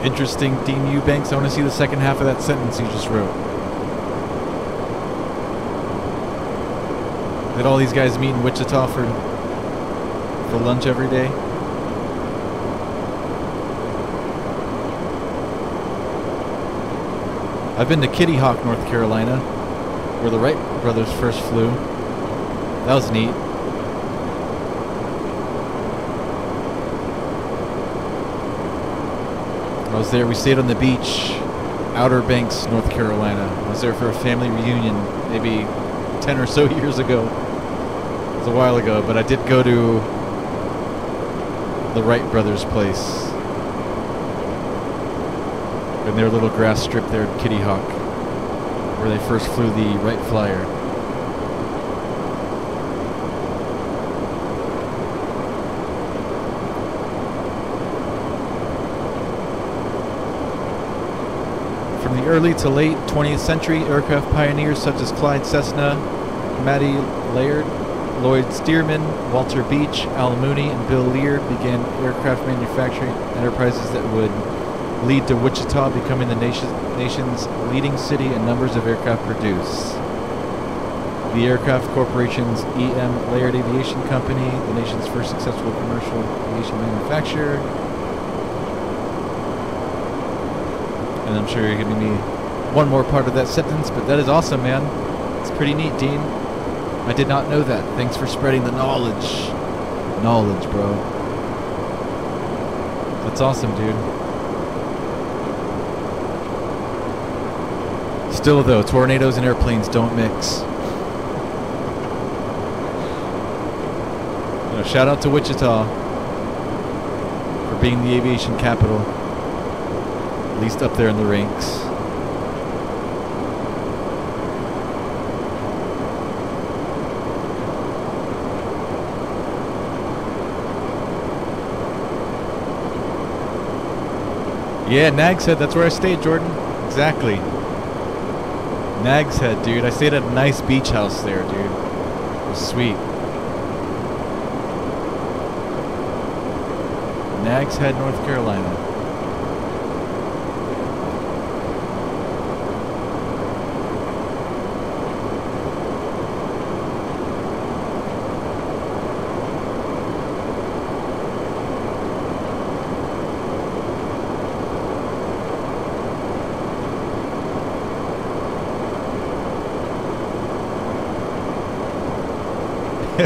Interesting, Dean Eubanks. I want to see the second half of that sentence you just wrote. Did all these guys meet in Wichita for lunch every day? I've been to Kitty Hawk, North Carolina, where the Wright brothers first flew. That was neat. I was there. We stayed on the beach, Outer Banks, North Carolina. I was there for a family reunion maybe 10 or so years ago. It was a while ago, but I did go to the Wright brothers' place in their little grass strip there at Kitty Hawk, where they first flew the Wright Flyer. From the early to late 20th century, aircraft pioneers such as Clyde Cessna Matty Laird, Lloyd Stearman, Walter Beach, Al Mooney, and Bill Lear began aircraft manufacturing enterprises that would lead to Wichita becoming the nation's leading city in numbers of aircraft produced. The Aircraft Corporation's E.M. Laird Aviation Company, the nation's first successful commercial aviation manufacturer. And I'm sure you're giving me one more part of that sentence, but that is awesome, man. It's pretty neat, Dean. I did not know that. Thanks for spreading the knowledge. Knowledge, bro. That's awesome, dude. Still, though, tornadoes and airplanes don't mix. You know, shout out to Wichita for being the aviation capital. At least up there in the ranks. Yeah, Nag's Head, that's where I stayed, Jordan. Exactly. Nag's Head, dude. I stayed at a nice beach house there, dude. It was sweet. Nag's Head, North Carolina.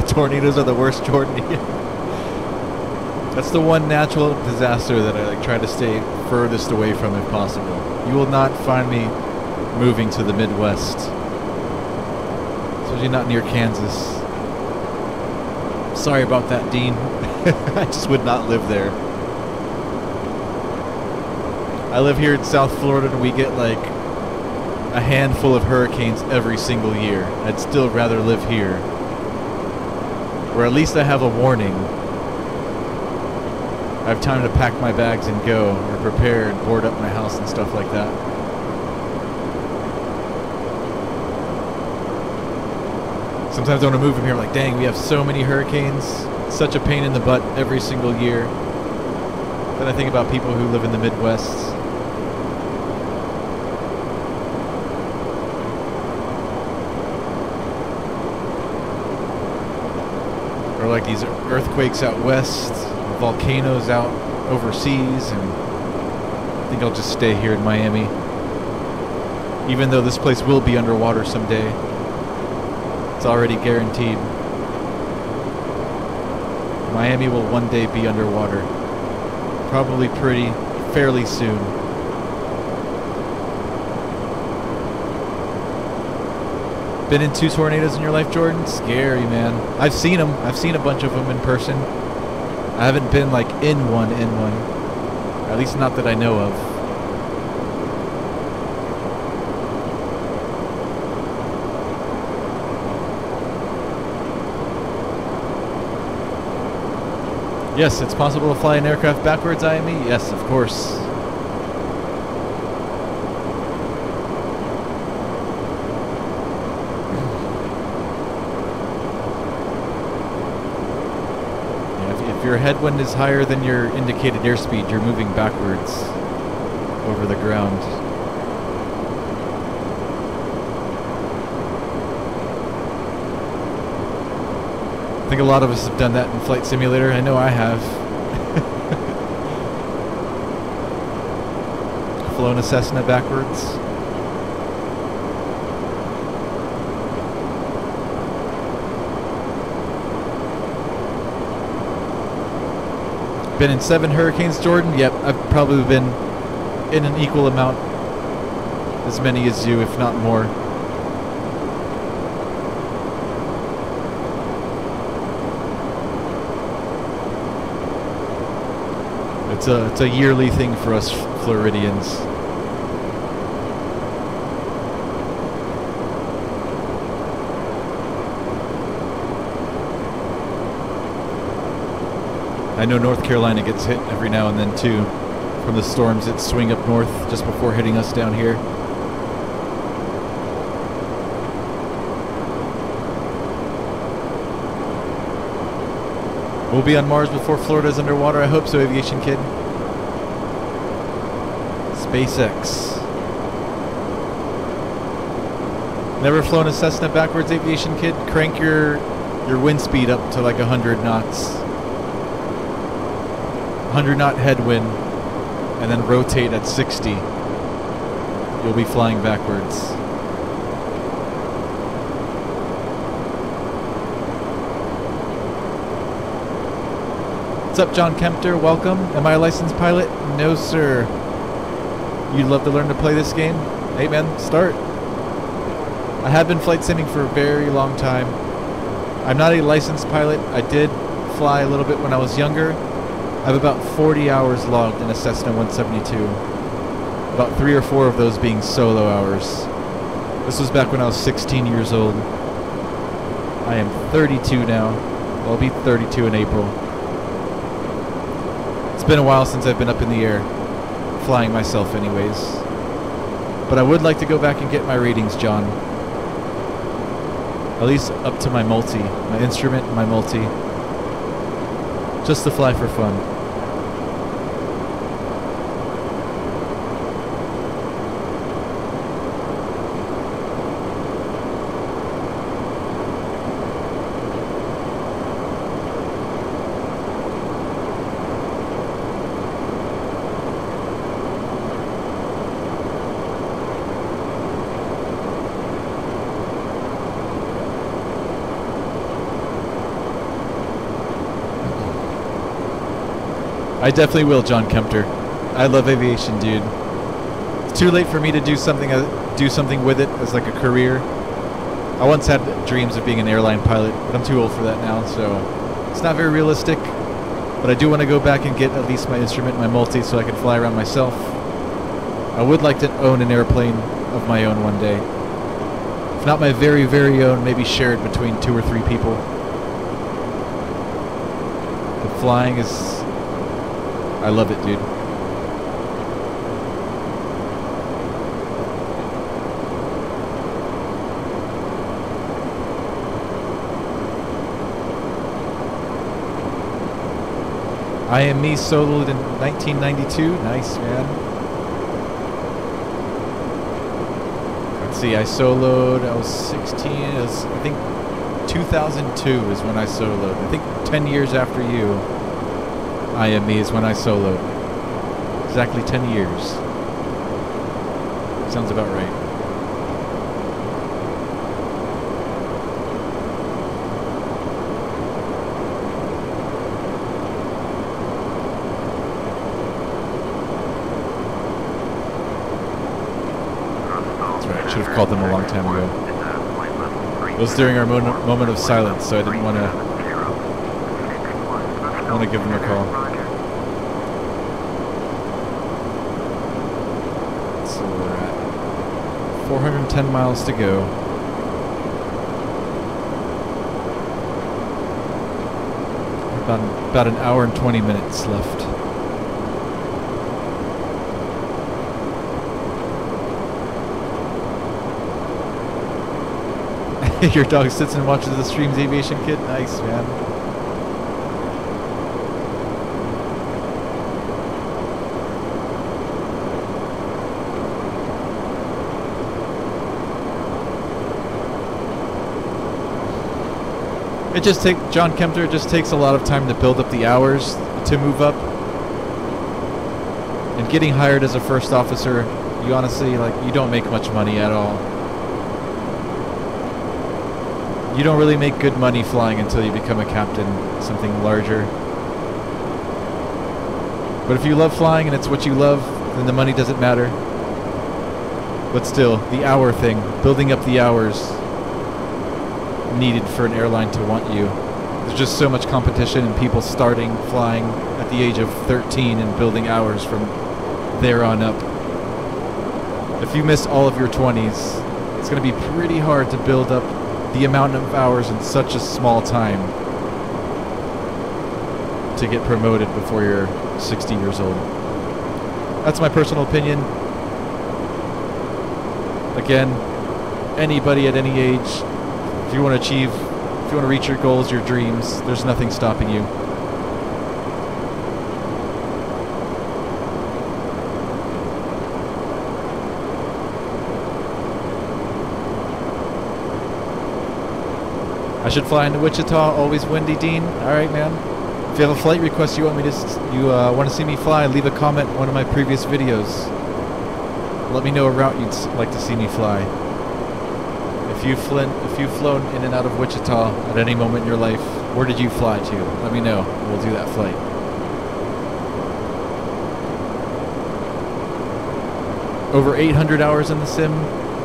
Tornadoes are the worst, Jordan. That's the one natural disaster that I try to stay furthest away from if possible. You will not find me moving to the Midwest. Especially not near Kansas. Sorry about that, Dean. I just would not live there. I live here in South Florida and we get like a handful of hurricanes every single year. I'd still rather live here. Or at least I have a warning. I have time to pack my bags and go, or prepare and board up my house and stuff like that. Sometimes I want to move from here like, dang, we have so many hurricanes. Such a pain in the butt every single year. Then I think about people who live in the Midwest. Or like these earthquakes out west, volcanoes out overseas, and I think I'll just stay here in Miami. Even though this place will be underwater someday. It's already guaranteed. Miami will one day be underwater. Probably fairly soon. Been in 2 tornadoes in your life, Jordan? Scary, man. I've seen them. I've seen a bunch of them in person. I haven't been like in one. Or at least not that I know of. Yes, it's possible to fly an aircraft backwards, IME? Yes, of course. If your headwind is higher than your indicated airspeed, you're moving backwards over the ground. I think a lot of us have done that in Flight Simulator. I know I have. Flown a Cessna backwards. Been in 7 hurricanes, Jordan? Yep, I've probably been in an equal amount, as many as you, if not more. It's a yearly thing for us Floridians. I know North Carolina gets hit every now and then too, from the storms that swing up north just before hitting us down here. We'll be on Mars before Florida's underwater. I hope so, Aviation Kid. SpaceX. Never flown a Cessna backwards, Aviation Kid? Crank your wind speed up to like 100 knots. 100 knot headwind, and then rotate at 60. You'll be flying backwards. What's up, John Kempter? Welcome. Am I a licensed pilot? No, sir. You'd love to learn to play this game? Hey, man, start. I have been flight simming for a very long time. I'm not a licensed pilot. I did fly a little bit when I was younger. I have about 40 hours logged in a Cessna 172. About 3 or 4 of those being solo hours. This was back when I was 16 years old. I am 32 now. I'll be 32 in April. It's been a while since I've been up in the air, flying myself anyways. But I would like to go back and get my readings, John. At least up to my multi, my instrument, my multi. Just to fly for fun. I definitely will, John Kempter. I love aviation, dude. It's too late for me to do something with it as like a career. I once had dreams of being an airline pilot, but I'm too old for that now, so it's not very realistic. But I do want to go back and get at least my instrument, my multi, so I can fly around myself. I would like to own an airplane of my own one day. If not my very, very own, maybe shared between 2 or 3 people. But flying is... I love it, dude. I Am Me soloed in 1992. Nice, man. Let's see, I soloed, I was 16. It was, I think, 2002 is when I soloed. I think 10 years after you. I Am Me is when I soloed. Exactly 10 years. Sounds about right. That's right, I should have called them a long time ago. It was during our moment of silence, so I didn't want to give them a call. So we're at 410 miles to go. About an hour and 20 minutes left. Your dog sits and watches the streams, Aviation Kid. Nice, man. It just takes, John Kempter, it just takes a lot of time to build up the hours to move up. And getting hired as a first officer, you honestly, like, you don't make much money at all. You don't really make good money flying until you become a captain, something larger. But if you love flying and it's what you love, then the money doesn't matter. But still, the hour thing, building up the hours needed for an airline to want you. There's just so much competition and people starting flying at the age of 13 and building hours from there on up. If you miss all of your 20s, it's going to be pretty hard to build up the amount of hours in such a small time to get promoted before you're 60 years old. That's my personal opinion. Again, anybody at any age, if you want to achieve, if you want to reach your goals, your dreams, there's nothing stopping you. I should fly into Wichita. Always windy, Dean. All right, man. If you have a flight request you want me to, want to see me fly, leave a comment in one of my previous videos. Let me know a route you'd like to see me fly. If you've flown in and out of Wichita at any moment in your life, where did you fly to? Let me know. We'll do that flight. Over 800 hours in the sim,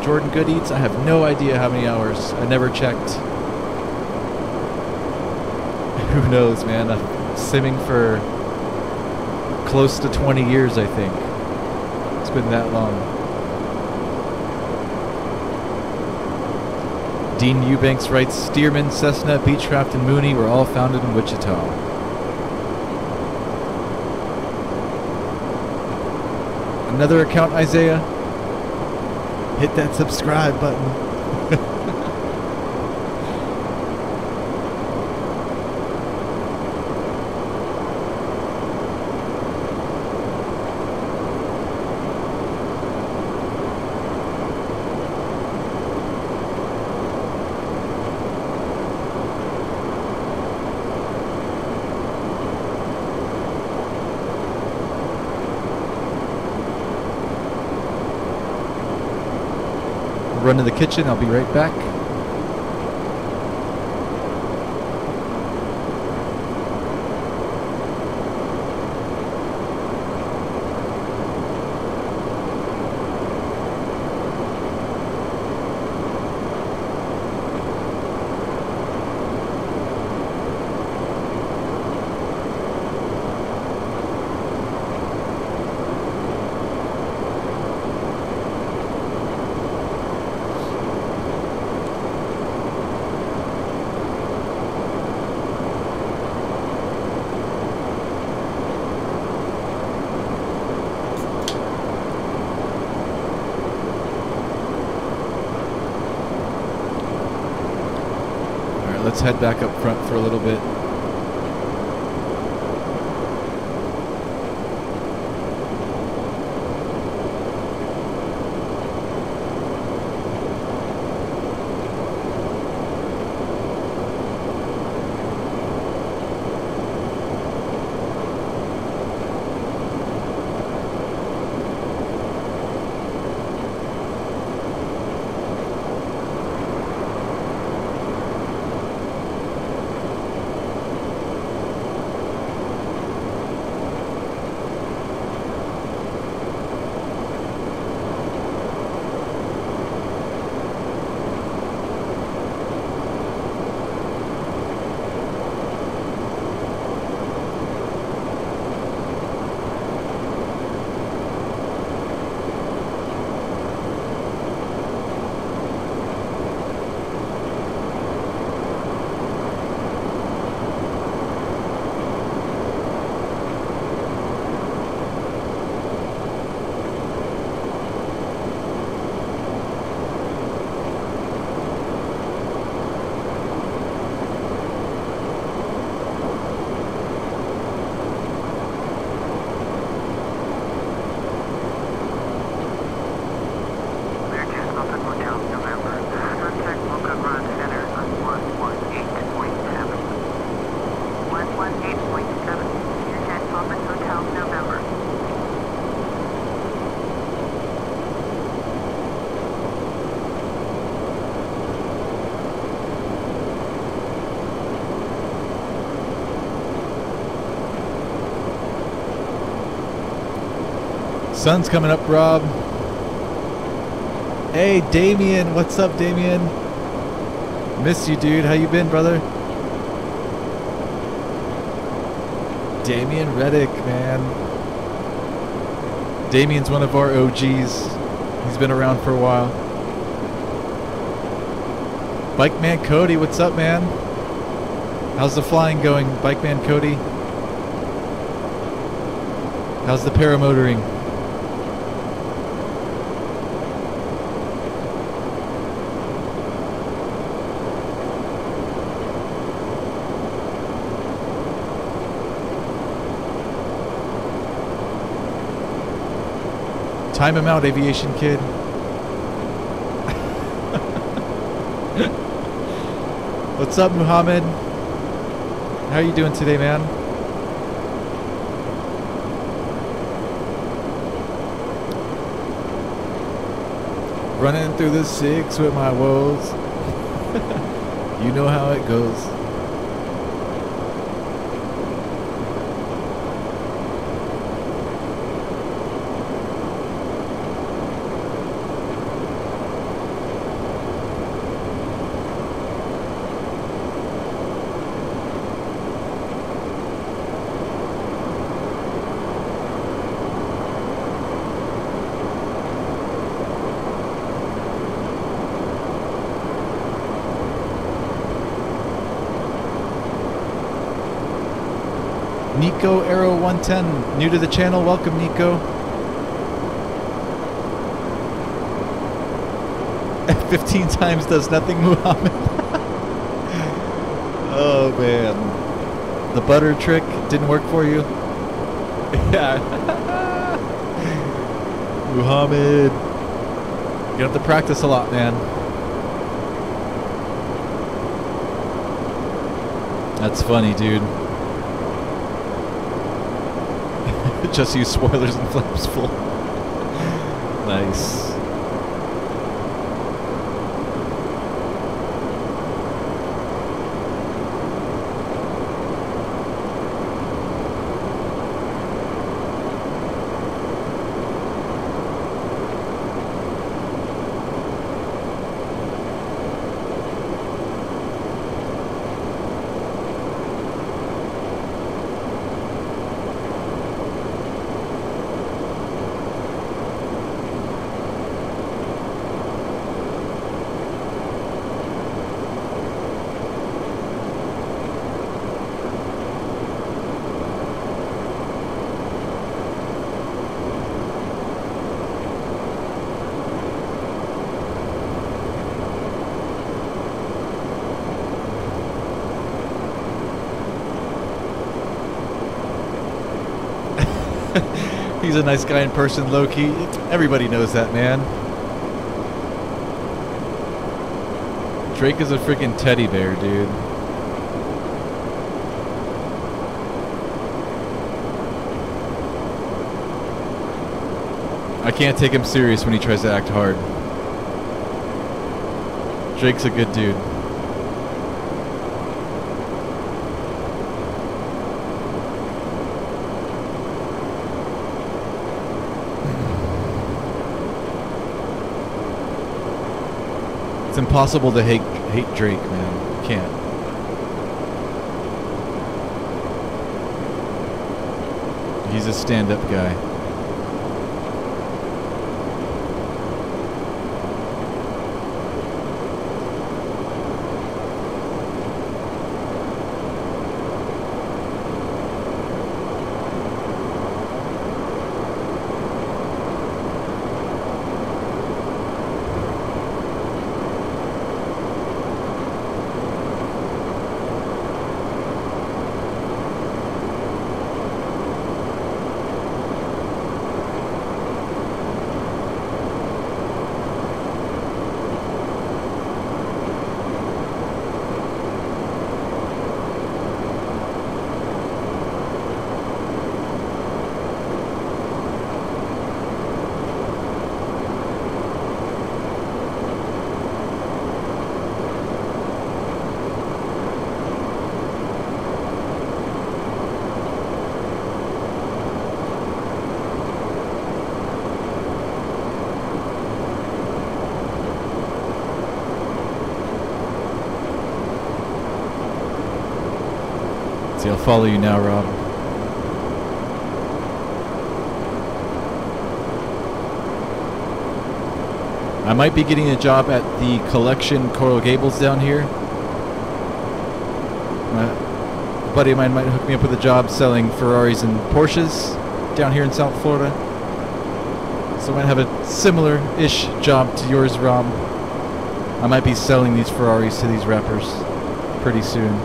Jordan Good Eats. I have no idea how many hours. I never checked. Who knows, man? I'm simming for close to 20 years, I think. It's been that long. Dean Eubanks writes, Stearman, Cessna, Beechcraft, and Mooney were all founded in Wichita. Another account, Isaiah. Hit that subscribe button. Run to the kitchen. I'll be right back. Let's head back up front for a little bit. Sun's coming up, Rob. Hey, Damien. What's up, Damien? Miss you, dude. How you been, brother? Damien Reddick, man. Damien's one of our OGs. He's been around for a while. Bike Man Cody, what's up, man? How's the flying going, Bike Man Cody? How's the paramotoring? Time him out, Aviation Kid. What's up, Muhammad? How you doing today, man? Running through the six with my woes. You know how it goes. Nico Arrow 110, new to the channel. Welcome, Nico. 15 times does nothing, Muhammad. Oh man, the butter trick didn't work for you. Yeah. Muhammad, you have to practice a lot, man. That's funny, dude. Just use spoilers and flaps full. Nice. He's a nice guy in person, low-key. Everybody knows that, man. Drake is a freaking teddy bear, dude. I can't take him serious when he tries to act hard. Drake's a good dude. It's impossible to hate Drake, man. You can't. He's a stand-up guy. See, I'll follow you now, Rob. I might be getting a job at the collection Coral Gables down here. A buddy of mine might hook me up with a job selling Ferraris and Porsches down here in South Florida. So I might have a similar-ish job to yours, Rob. I might be selling these Ferraris to these rappers pretty soon.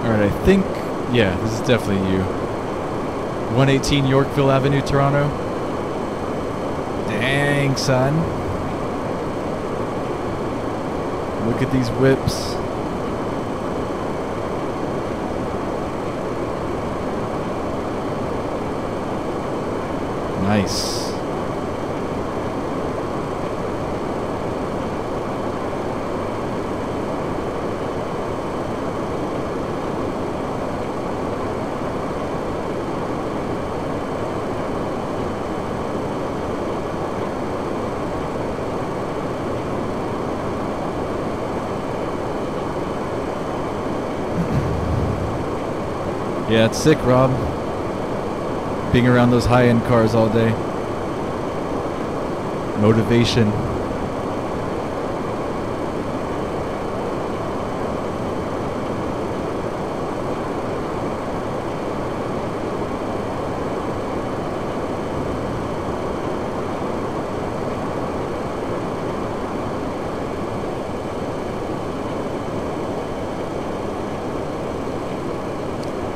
Alright, I think, yeah, this is definitely you. 118 Yorkville Avenue, Toronto. Dang, son. Look at these whips. Nice. Yeah, it's sick, Rob. Being around those high-end cars all day. Motivation.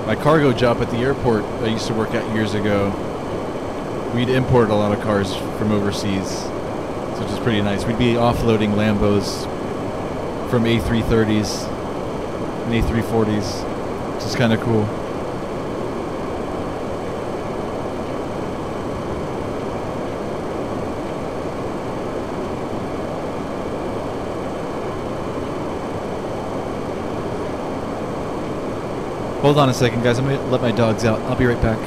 My cargo job at the airport I used to work at years ago, we'd import a lot of cars from overseas, which is pretty nice. We'd be offloading Lambos from A330s and A340s, which is kind of cool. Hold on a second, guys. I'm going to let my dogs out. I'll be right back.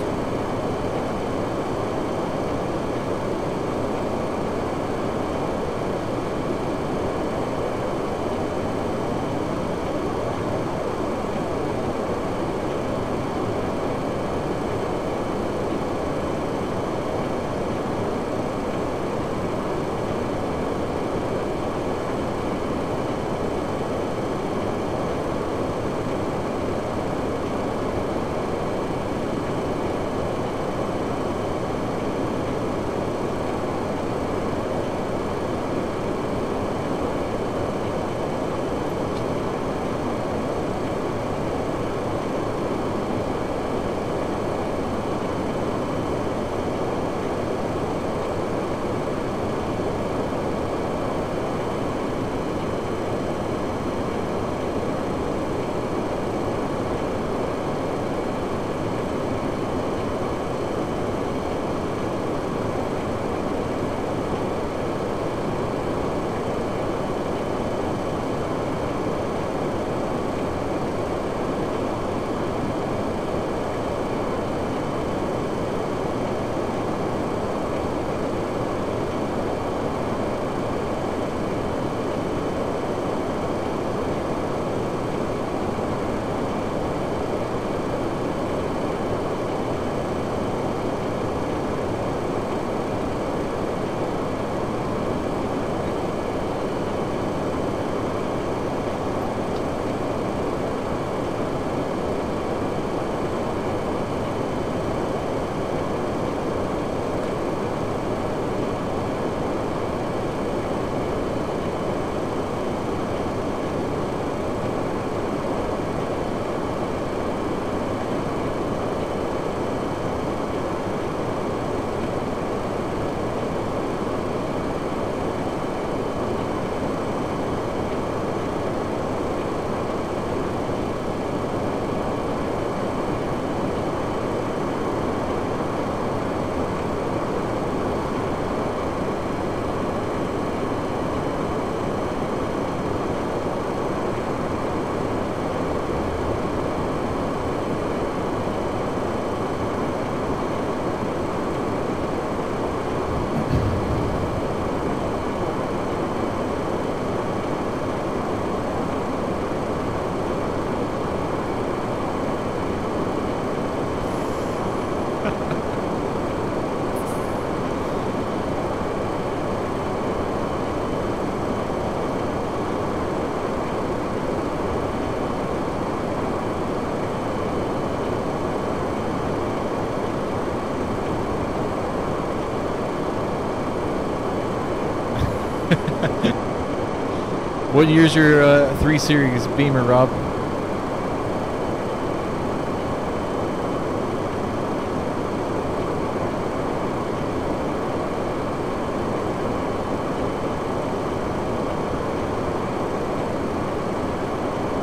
What year's your 3 Series Beamer, Rob?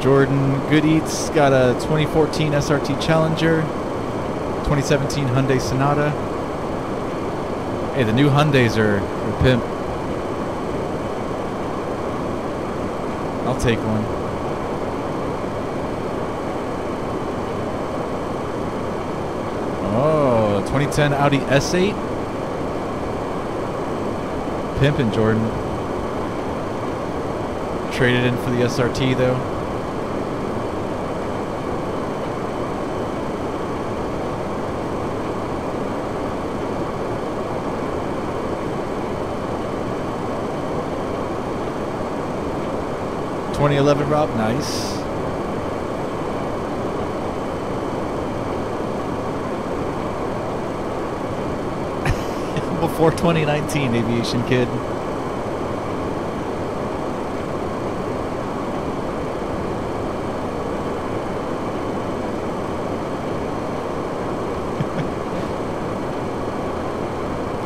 Jordan Good Eats got a 2014 SRT Challenger, 2017 Hyundai Sonata. Hey, the new Hyundais are pimp. I'll take one. Oh, 2010 Audi S8. Pimpin', Jordan. Traded in for the SRT though. '11 Rob, nice. Before 2019, Aviation Kid.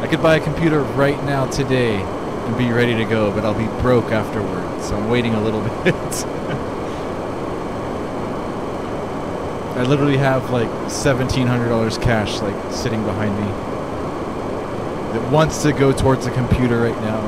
I could buy a computer right now today and be ready to go, but I'll be broke afterwards, so I'm waiting a little bit. I literally have like $1,700 cash like sitting behind me that wants to go towards a computer right now.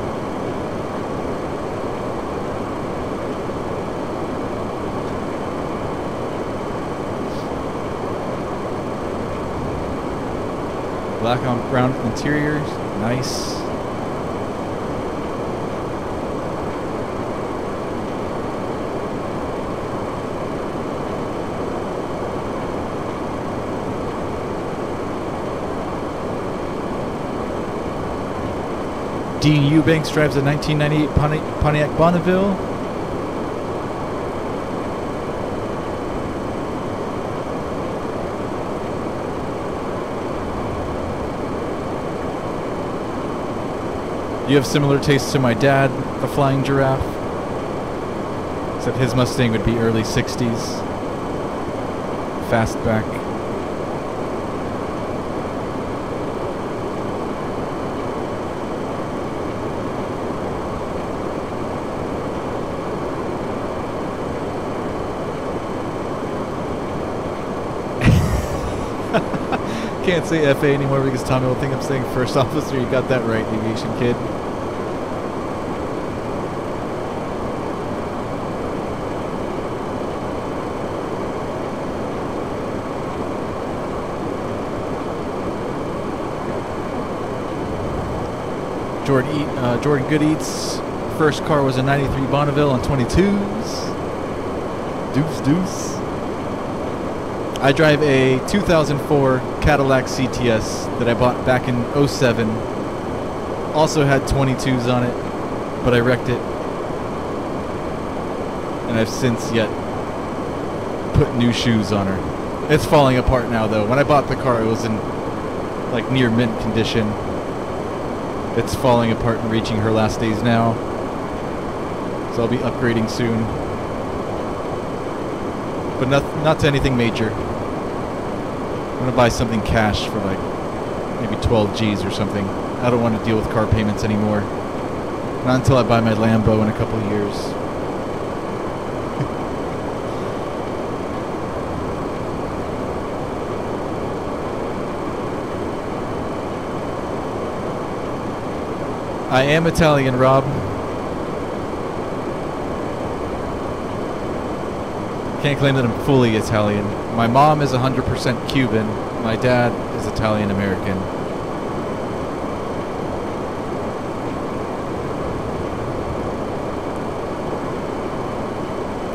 Black on brown interior, nice. Dean Eubanks drives a 1998 Pontiac Bonneville. You have similar tastes to my dad, the Flying Giraffe. Except his Mustang would be early 60s. Fastback. Can't say FA anymore because Tommy will think I'm saying first officer. You got that right, Aviation Kid. Jordan Good Eats. First car was a 93 Bonneville on 22s. Deuce. I drive a 2004 Cadillac CTS that I bought back in '07. Also had 22s on it, but I wrecked it. And I've since yet put new shoes on her. It's falling apart now though. When I bought the car, it was in like near mint condition. It's falling apart and reaching her last days now. So I'll be upgrading soon. But not to anything major. I'm gonna buy something cash for like maybe 12 G's or something. I don't want to deal with car payments anymore. Not until I buy my Lambo in a couple of years. I am Italian, Rob. Can't claim that I'm fully Italian. My mom is 100% Cuban. My dad is Italian American.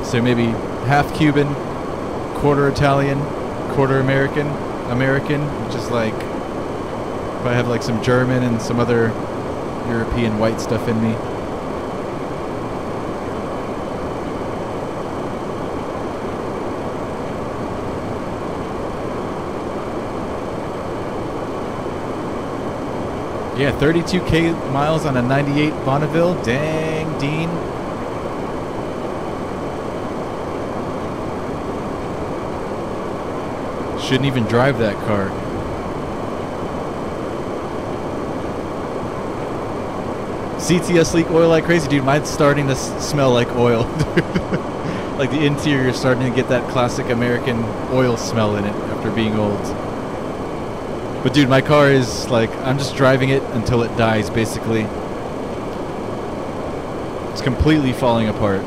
So maybe half Cuban, quarter Italian, quarter American, which is like if I have like some German and some other European white stuff in me. Yeah, 32K miles on a 98 Bonneville. Dang, Dean. Shouldn't even drive that car. CTS leak oil like crazy, dude. Mine's starting to smell like oil. Like the interior is starting to get that classic American oil smell in it after being old. But dude, my car is like, I'm just driving it until it dies, basically. It's completely falling apart.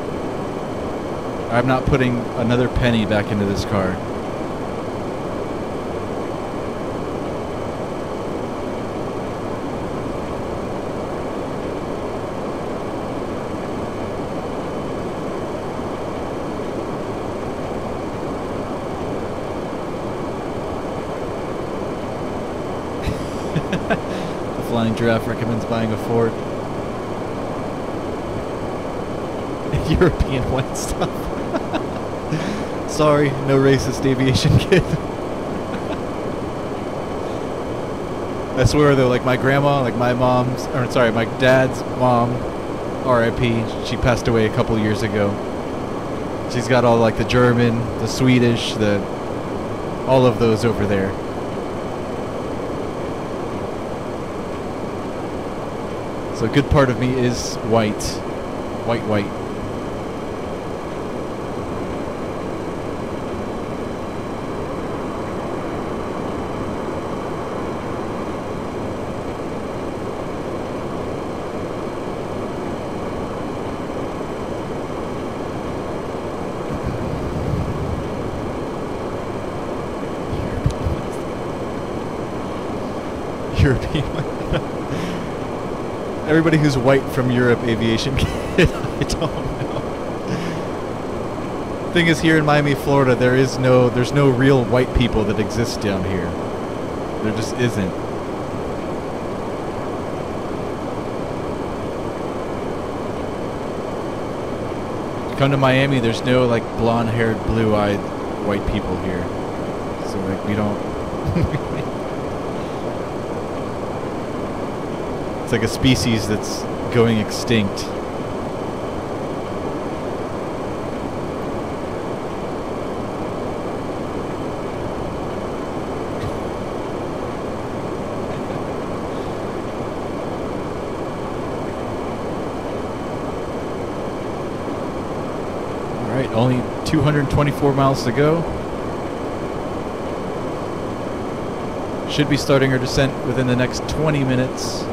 I'm not putting another penny back into this car. The Flying Giraffe recommends buying a Ford. European white stuff. Sorry, no racist aviation kid. I swear though, like my grandma, like my mom's, or sorry, my dad's mom, R.I.P. She passed away a couple years ago. She's got all like the German, the Swedish, all of those over there. So a good part of me is white. White. European. Everybody who's white from Europe aviation kid, I don't know. Thing is, here in Miami, Florida, there's no real white people that exist down here. There just isn't. Come to Miami, there's no like blonde-haired, blue-eyed white people here. So like we don't. It's like a species that's going extinct. All right, only 224 miles to go. Should be starting our descent within the next 20 minutes.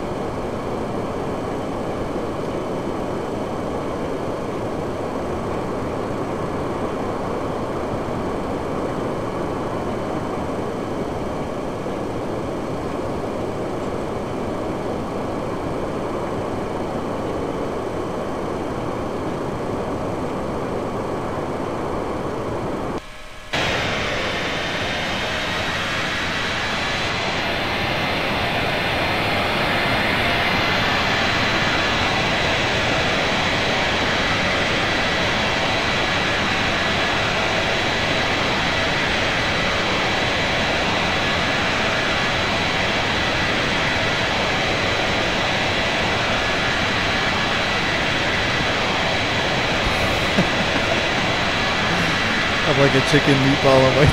Like a chicken meatball and white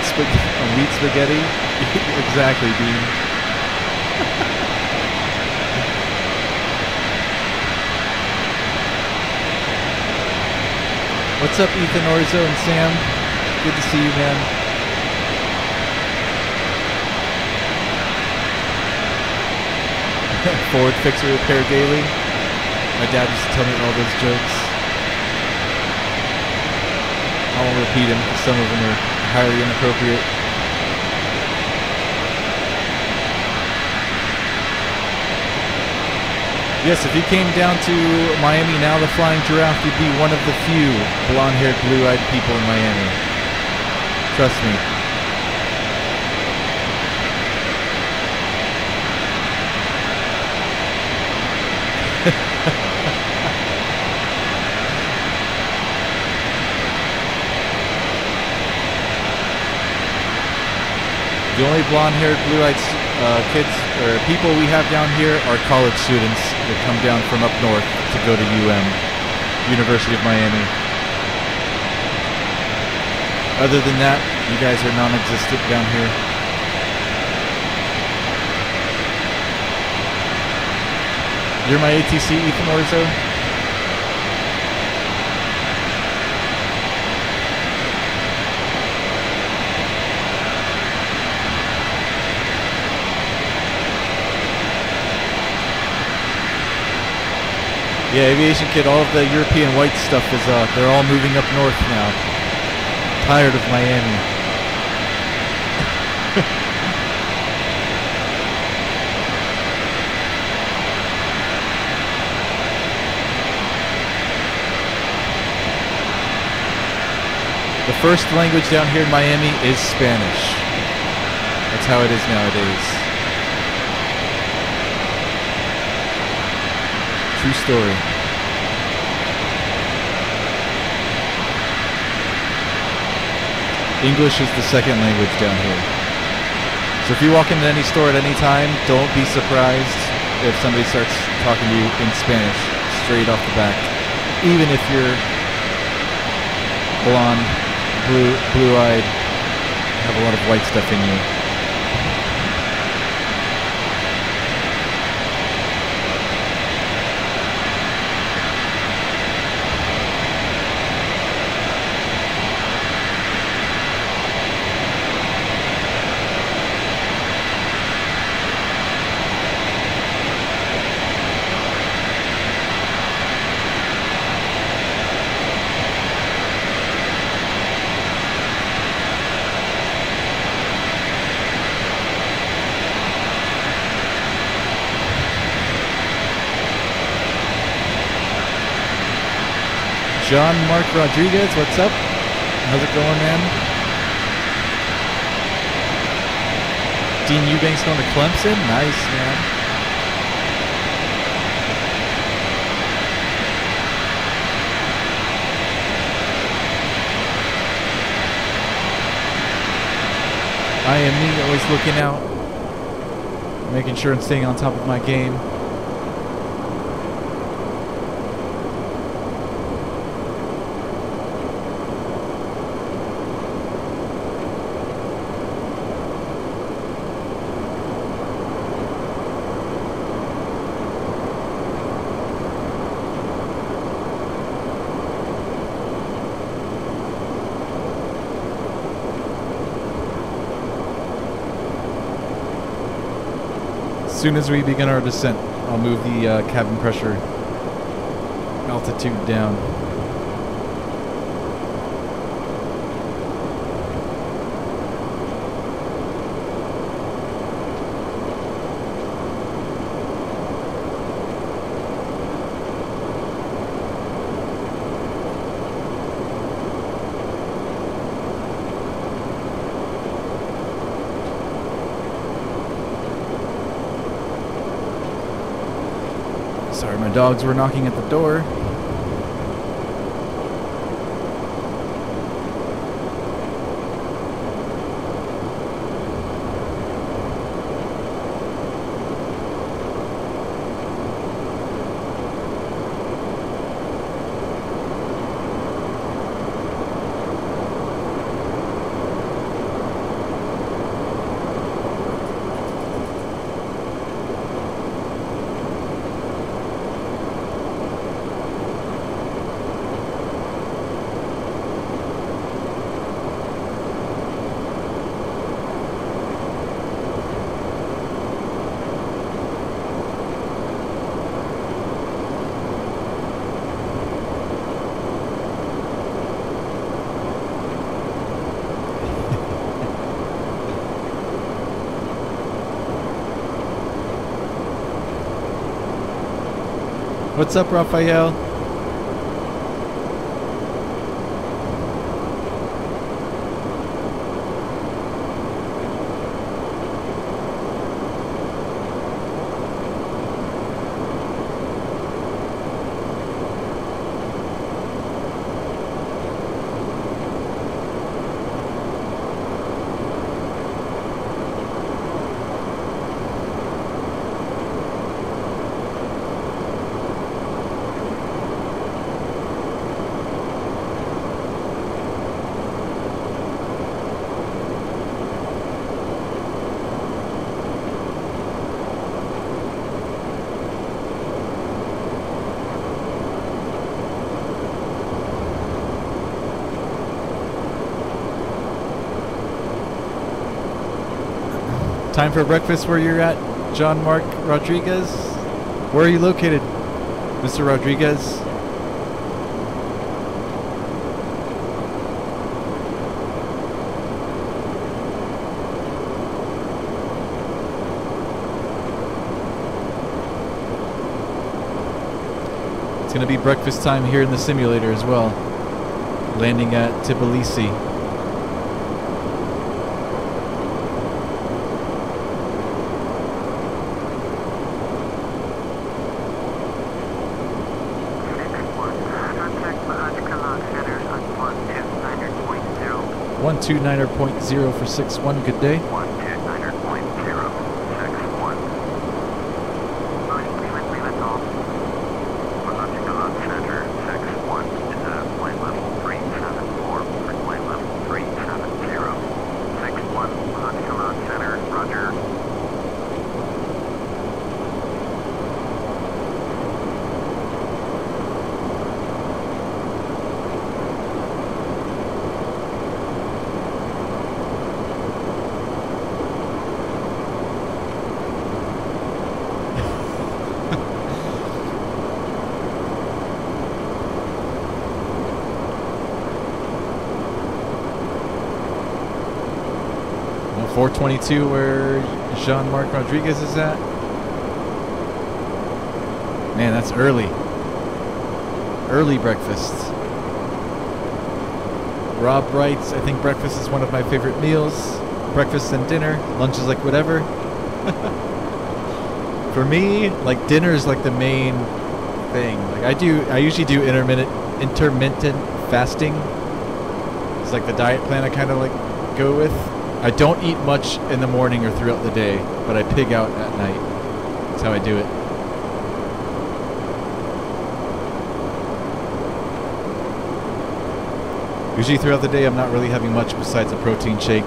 wheat spaghetti. Exactly, Dean. What's up, Ethan Orzo and Sam? Good to see you, man. Ford Fixer Repair Daily. My dad used to tell me all those jokes. I won't repeat them because some of them are highly inappropriate. Yes, if you came down to Miami now, the Flying Giraffe, you'd be one of the few blonde-haired, blue-eyed people in Miami. Trust me. The only blonde-haired, blue-eyed kids or people we have down here are college students that come down from up north to go to University of Miami. Other than that, you guys are non-existent down here. You're my ATC, Ethan Orzo? Yeah, Aviation Kid, all of the European white stuff is, they're all moving up north now. Tired of Miami. The first language down here in Miami is Spanish. That's how it is nowadays. True story. English is the second language down here. So if you walk into any store at any time, don't be surprised if somebody starts talking to you in Spanish straight off the bat. Even if you're blonde, blue-eyed, have a lot of white stuff in you. John Mark Rodriguez, what's up? How's it going, man? Dean Eubanks going to Clemson? Nice, man. I am me, always looking out, making sure I'm staying on top of my game. As soon as we begin our descent, I'll move the cabin pressure altitude down. Sorry, my dogs were knocking at the door. What's up, Raphael? Time for breakfast where you're at, John Mark Rodriguez. Where are you located? Mr. Rodriguez. It's going to be breakfast time here in the simulator as well. Landing at Tbilisi. Contact Biological Launch Center on 129.0. 129.0 for 6-1. Good day. 129.061. Loading clearance, leave off. Biological Launch Center 6-1 is at flight level 374 for flight level 370. 6-1, Biological Launch Center, roger. Well, 422 where Jean-Marc Rodriguez is at. Man, that's early. Early breakfast. Rob writes, I think breakfast is one of my favorite meals. Breakfast and dinner. Lunch is like whatever. For me, like dinner is like the main thing. Like I usually do intermittent fasting. It's like the diet plan I kind of like go with. I don't eat much in the morning or throughout the day, but I pig out at night. That's how I do it. Usually throughout the day I'm not really having much besides a protein shake.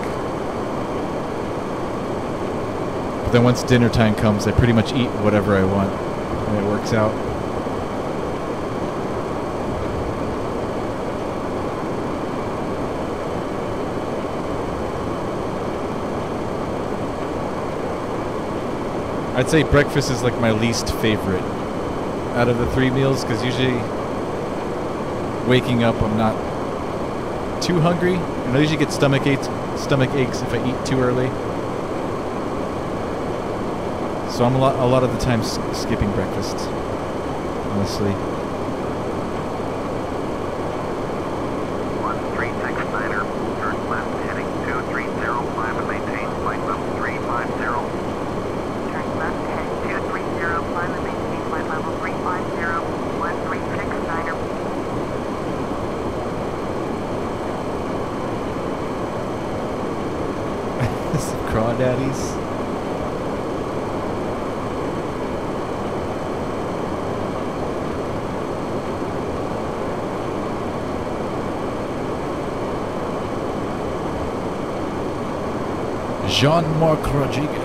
But then once dinner time comes, I pretty much eat whatever I want. And it works out. I'd say breakfast is like my least favorite out of the 3 meals, because usually waking up I'm not too hungry, and I usually get stomach aches if I eat too early. So I'm a lot of the time skipping breakfast, honestly. 1369er, turn left heading 2305 and maintain flight level 350. Turn left heading 2305 and maintain flight level 350. 1369er. Crawdaddies. Jean-Marc Rodriguez.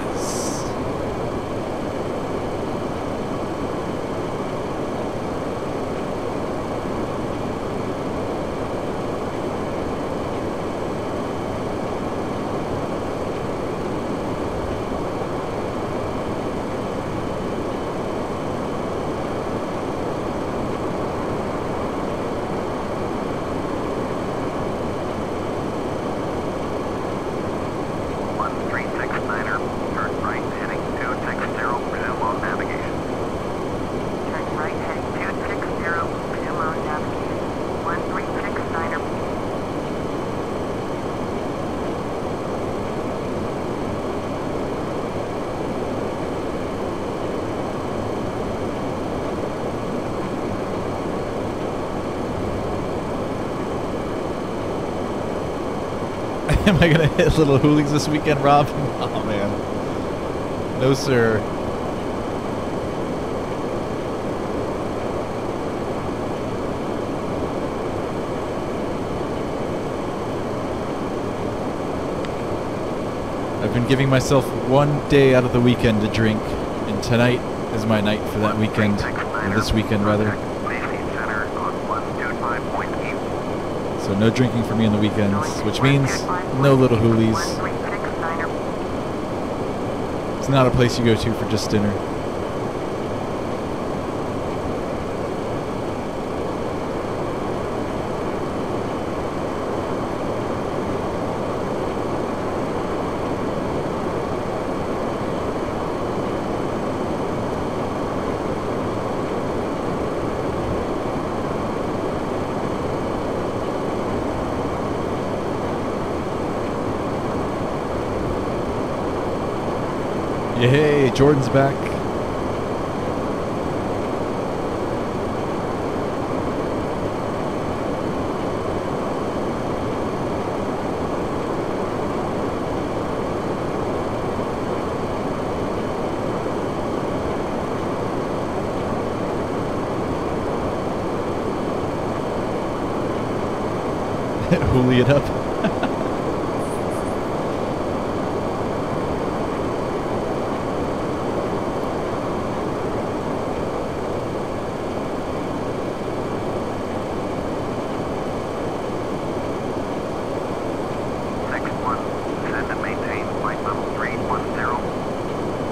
Am I gonna hit Little Hoolies this weekend, Rob? Oh man. No sir. I've been giving myself one day out of the weekend to drink, and tonight is my night for that weekend, or this weekend rather. So no drinking for me on the weekends, which means no Little Hoolies. It's not a place you go to for just dinner. Yay, Jordan's back. Hoolie it up.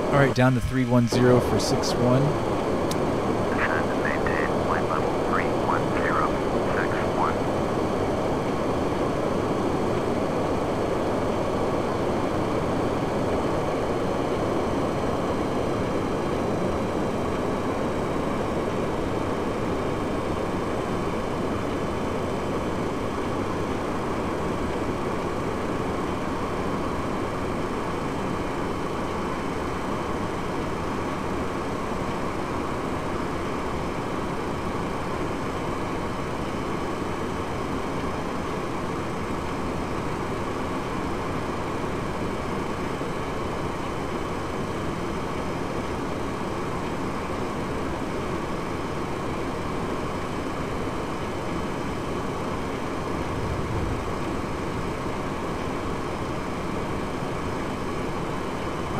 All right, down to 310 for 61. Descend and maintain flight level 31061.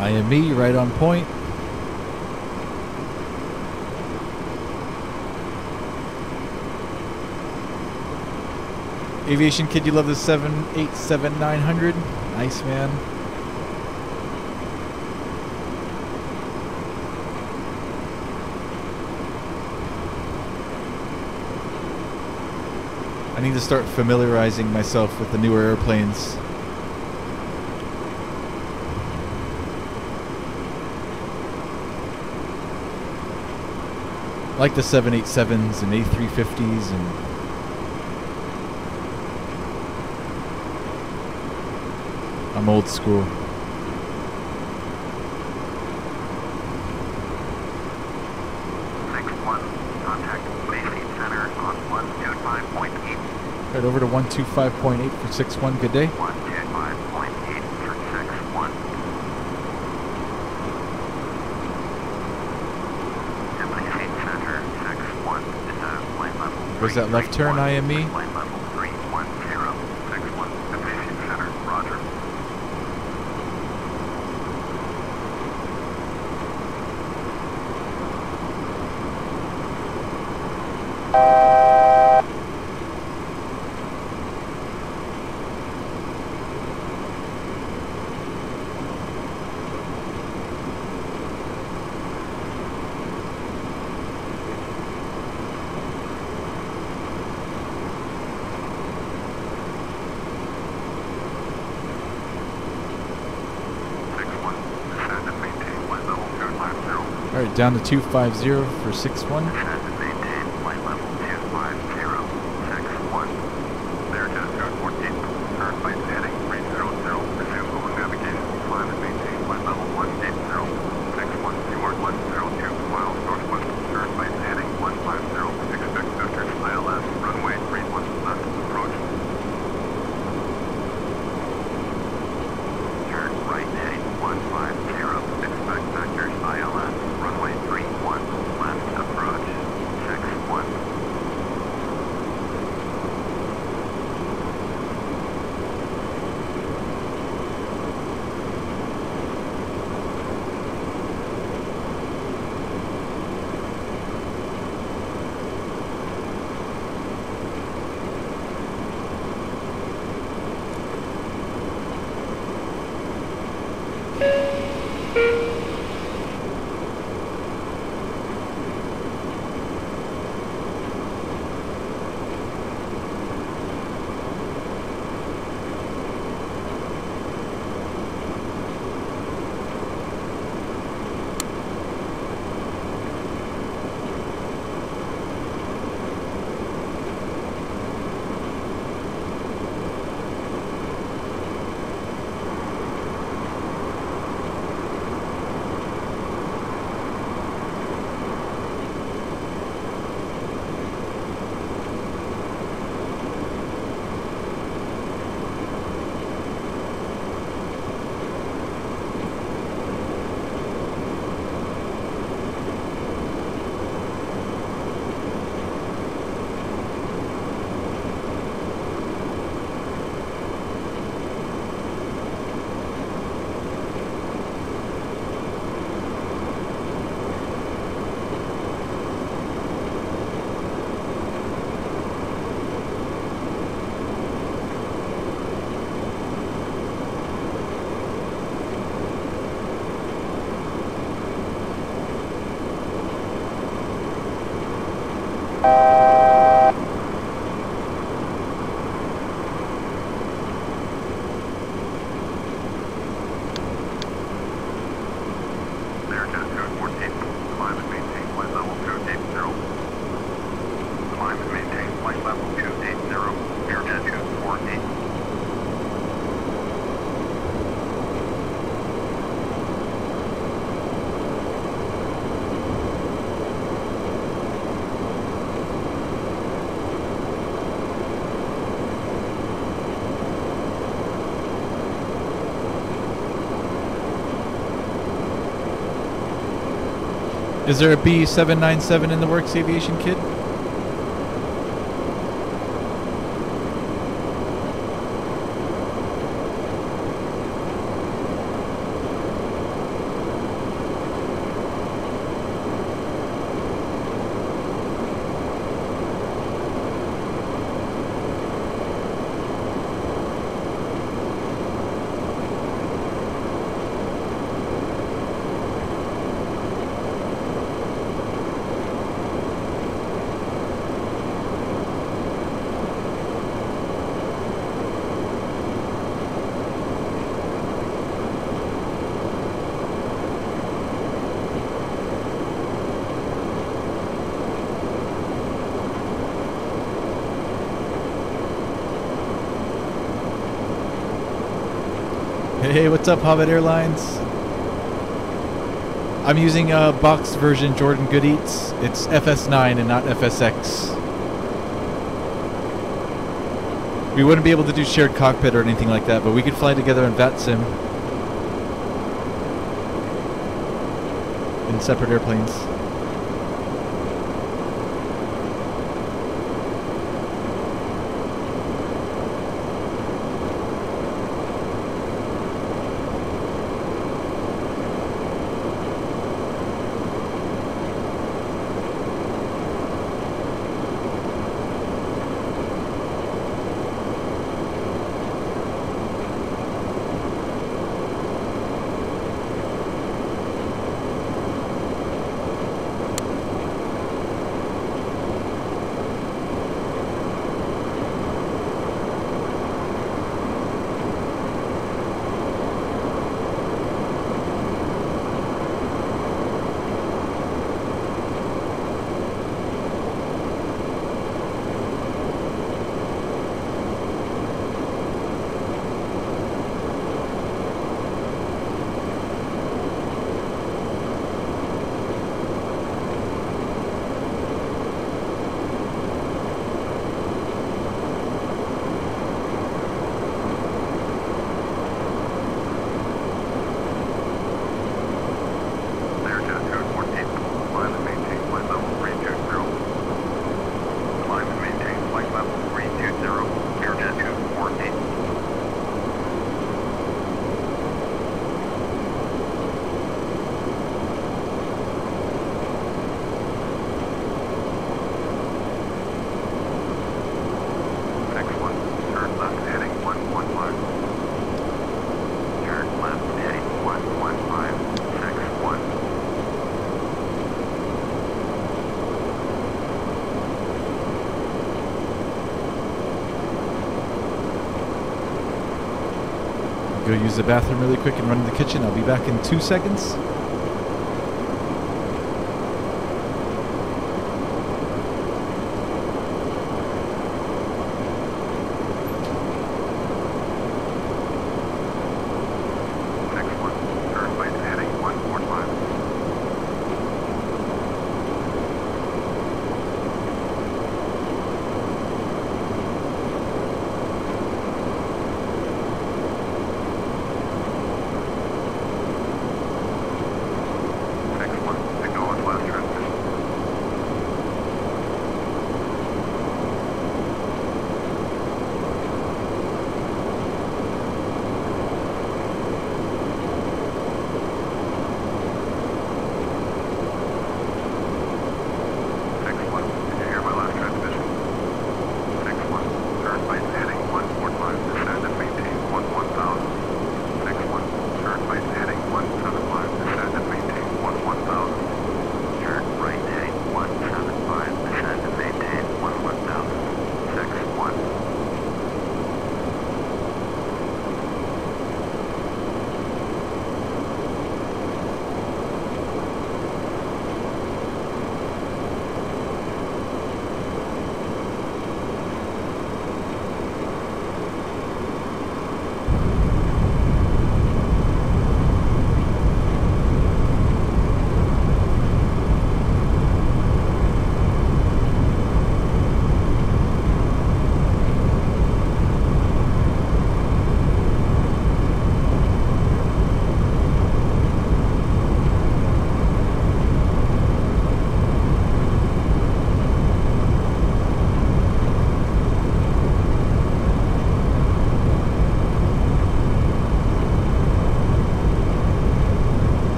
IME right on point. Aviation Kid, you love the 787-900? Nice, man. I need to start familiarizing myself with the newer airplanes. Like the 787s and A350s and I'm old school. Contact Basic Center on 125.8. Right over to 125.8 for 61. Good day. 125.8 for 61. Basic Center 61. Flight level. Where's that left turn, IME? Flight level 310. 61. Basic Center. Roger. All right, down to 250 for 61. Descend and maintain flight level 25061. There to 14. Turn flight heading 300. Resume Google navigation. Climb and maintain flight level 180. 61. You are 102 miles northwest. Turn flight heading 150. Expect vectors ILS. Runway 31 left. Approach. Turn right heading 150. Expect vectors ILS. Runway 31 left approach. Is there a B797 in the works, Aviation Kid? Hey, what's up, Hobbit Airlines? I'm using a boxed version Jordan Good Eats. It's FS9 and not FSX. We wouldn't be able to do shared cockpit or anything like that, but we could fly together in VATSIM. In separate airplanes. Go use the bathroom really quick and run to the kitchen. I'll be back in 2 seconds.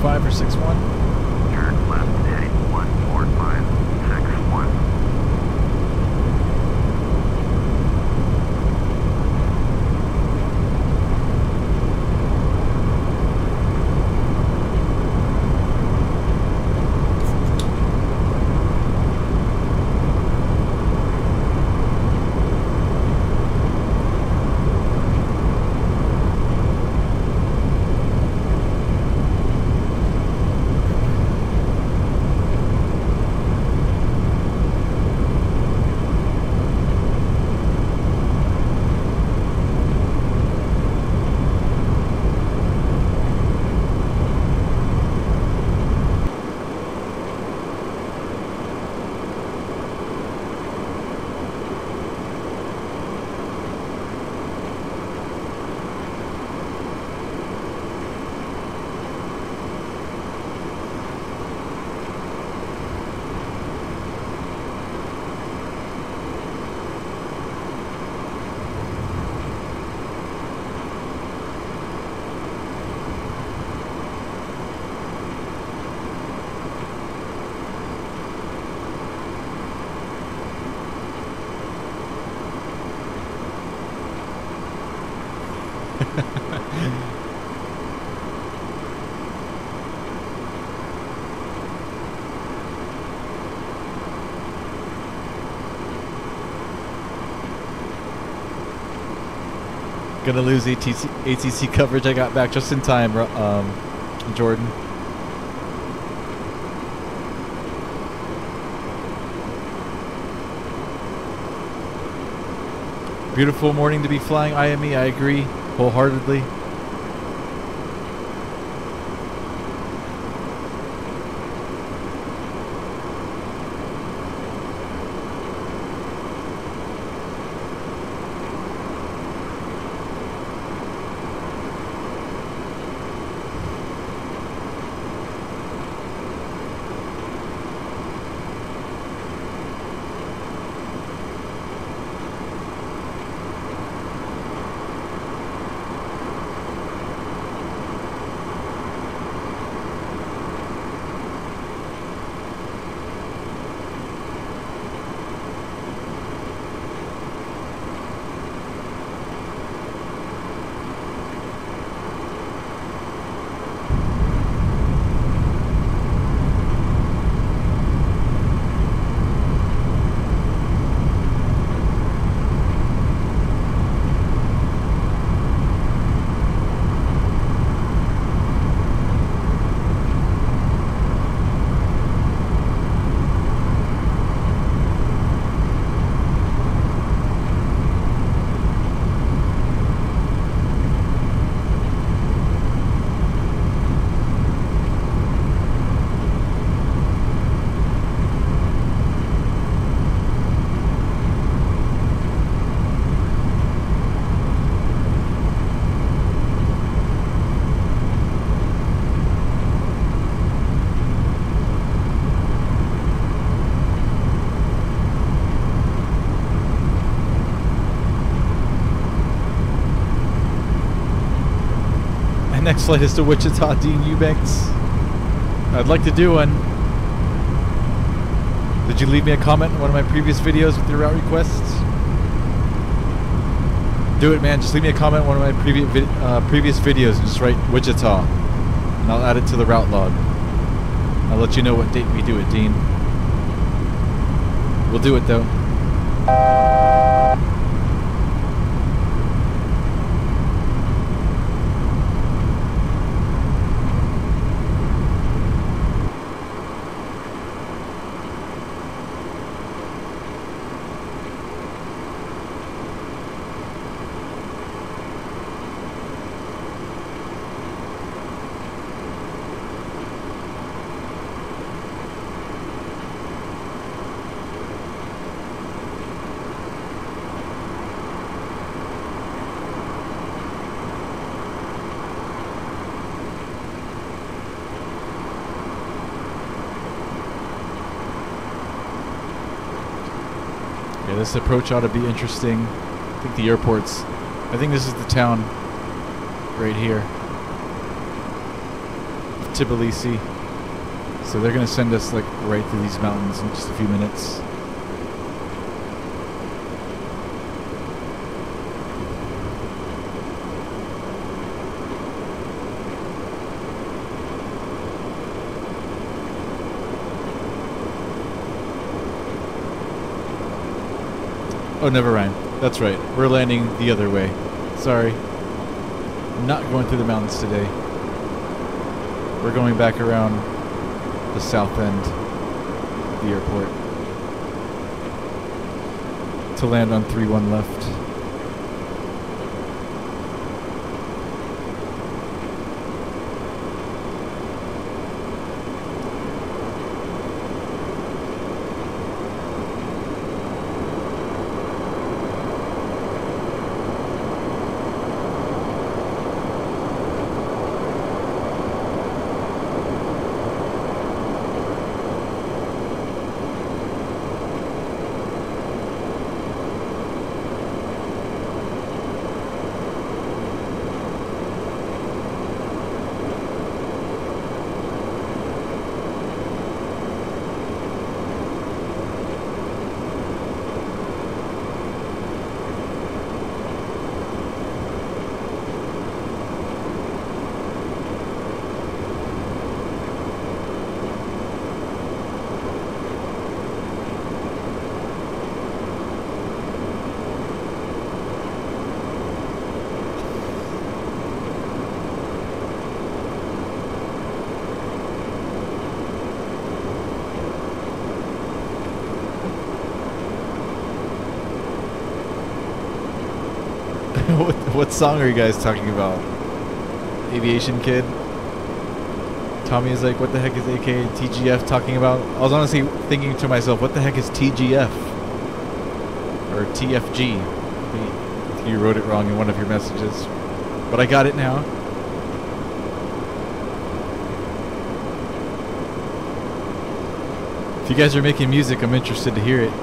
145 or 61? Turn left heading 14561. Gonna lose ATC coverage. I got back just in time, Jordan. Beautiful morning to be flying IME. I agree wholeheartedly. Next flight is to Wichita, Dean Eubanks. I'd like to do one. Did you leave me a comment on one of my previous videos with your route requests? Do it, man. Just leave me a comment on one of my previous videos and just write Wichita, and I'll add it to the route log. I'll let you know what date we do it, Dean. We'll do it though. Yeah, this approach ought to be interesting. I think the airport's... I think this is the town right here. Tbilisi. So they're gonna send us like right through these mountains in just a few minutes. Oh, never mind. That's right. We're landing the other way. Sorry. I'm not going through the mountains today. We're going back around the south end of the airport to land on 3-1 left. What song are you guys talking about? Aviation Kid? Tommy is like, what the heck is AK and TGF talking about? I was honestly thinking to myself, what the heck is TGF? Or TFG? I think you wrote it wrong in one of your messages. But I got it now. If you guys are making music, I'm interested to hear it.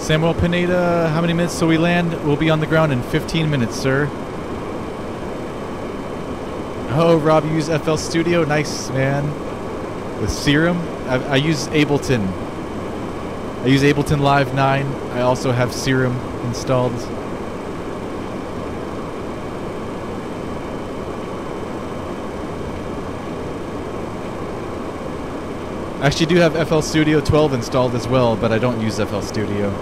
Samuel Pineda, how many minutes till we land? We'll be on the ground in 15 minutes, sir. Oh, Rob, you use FL Studio? Nice, man. With Serum? I use Ableton. I use Ableton Live 9. I also have Serum installed. I actually do have FL Studio 12 installed as well, but I don't use FL Studio.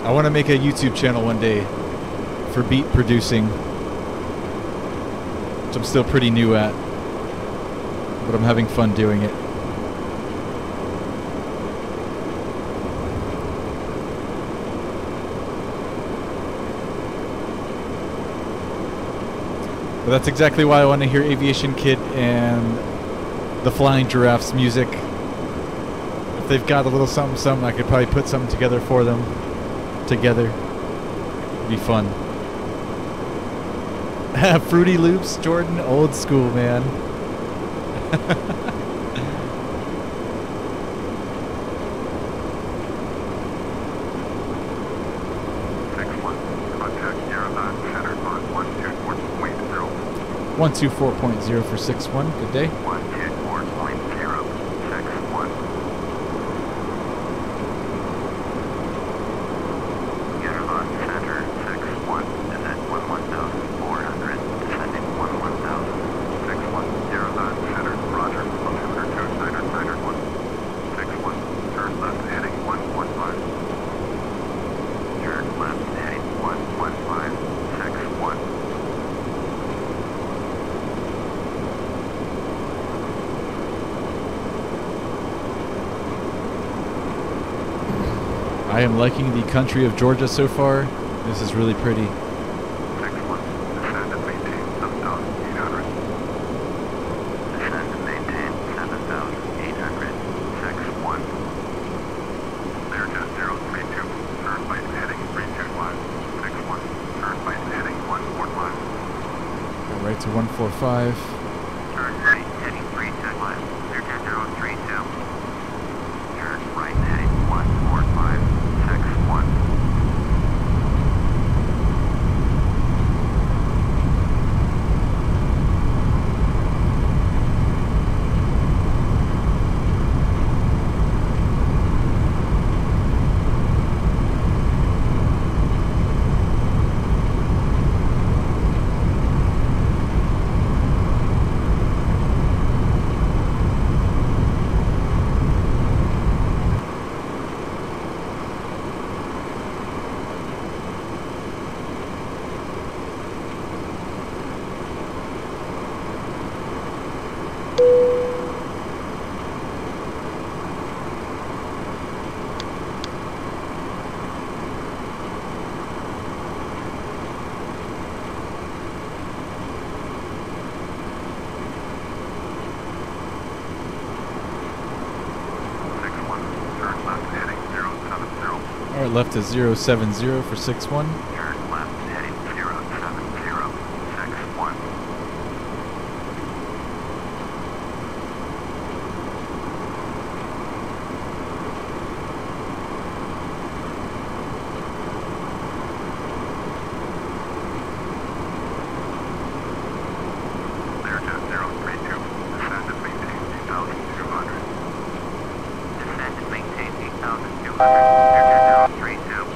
I want to make a YouTube channel one day for beat producing, which I'm still pretty new at, but I'm having fun doing it. But that's exactly why I want to hear Aviation Kit and the Flying Giraffes music. If they've got a little something, something, I could probably put something together for them. Together. It'd be fun. Fruity Loops, Jordan, old school, man. 124.0 for 6-1. Good day. 124.061. Univon center 61 is at 11,400. Descending 11,000. 61 Univon center. Roger. Altimeter 2 Niner 1. 61 turn left heading 115. Turn left heading 115. 61. I am liking the country of Georgia so far. This is really pretty. 61, descend and maintain 7,800. Descend and maintain 7,800. 61. Clear to 032. Turn right heading 325. 61. Turn right heading 145. Go right to 145. Turn right heading 325. Clear to 032. Turn right heading 145. 61. Alright, left to 070 for 6-1. Turn left heading 070. 61. Clear to 032. Descend and maintain 8,200. Descend and maintain 8,200. Clear to 032.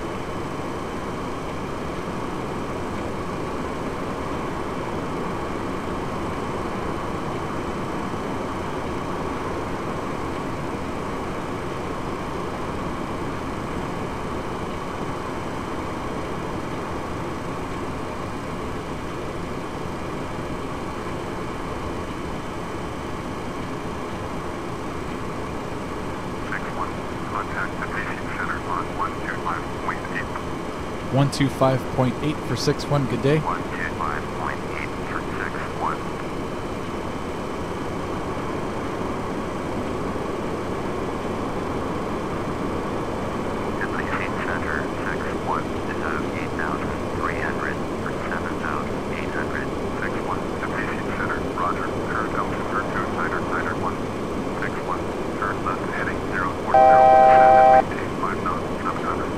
Contact the Aviation Center on 125.8. 125.8 for 6-1. Good day. 125.8 for 61. Tbilisi Center 61 is out of 8,300 for 7,800. 61 Tbilisi Center, roger. Current altimeter 2 Niner 1. 61 turn left heading 040. Descend and maintain 5,700.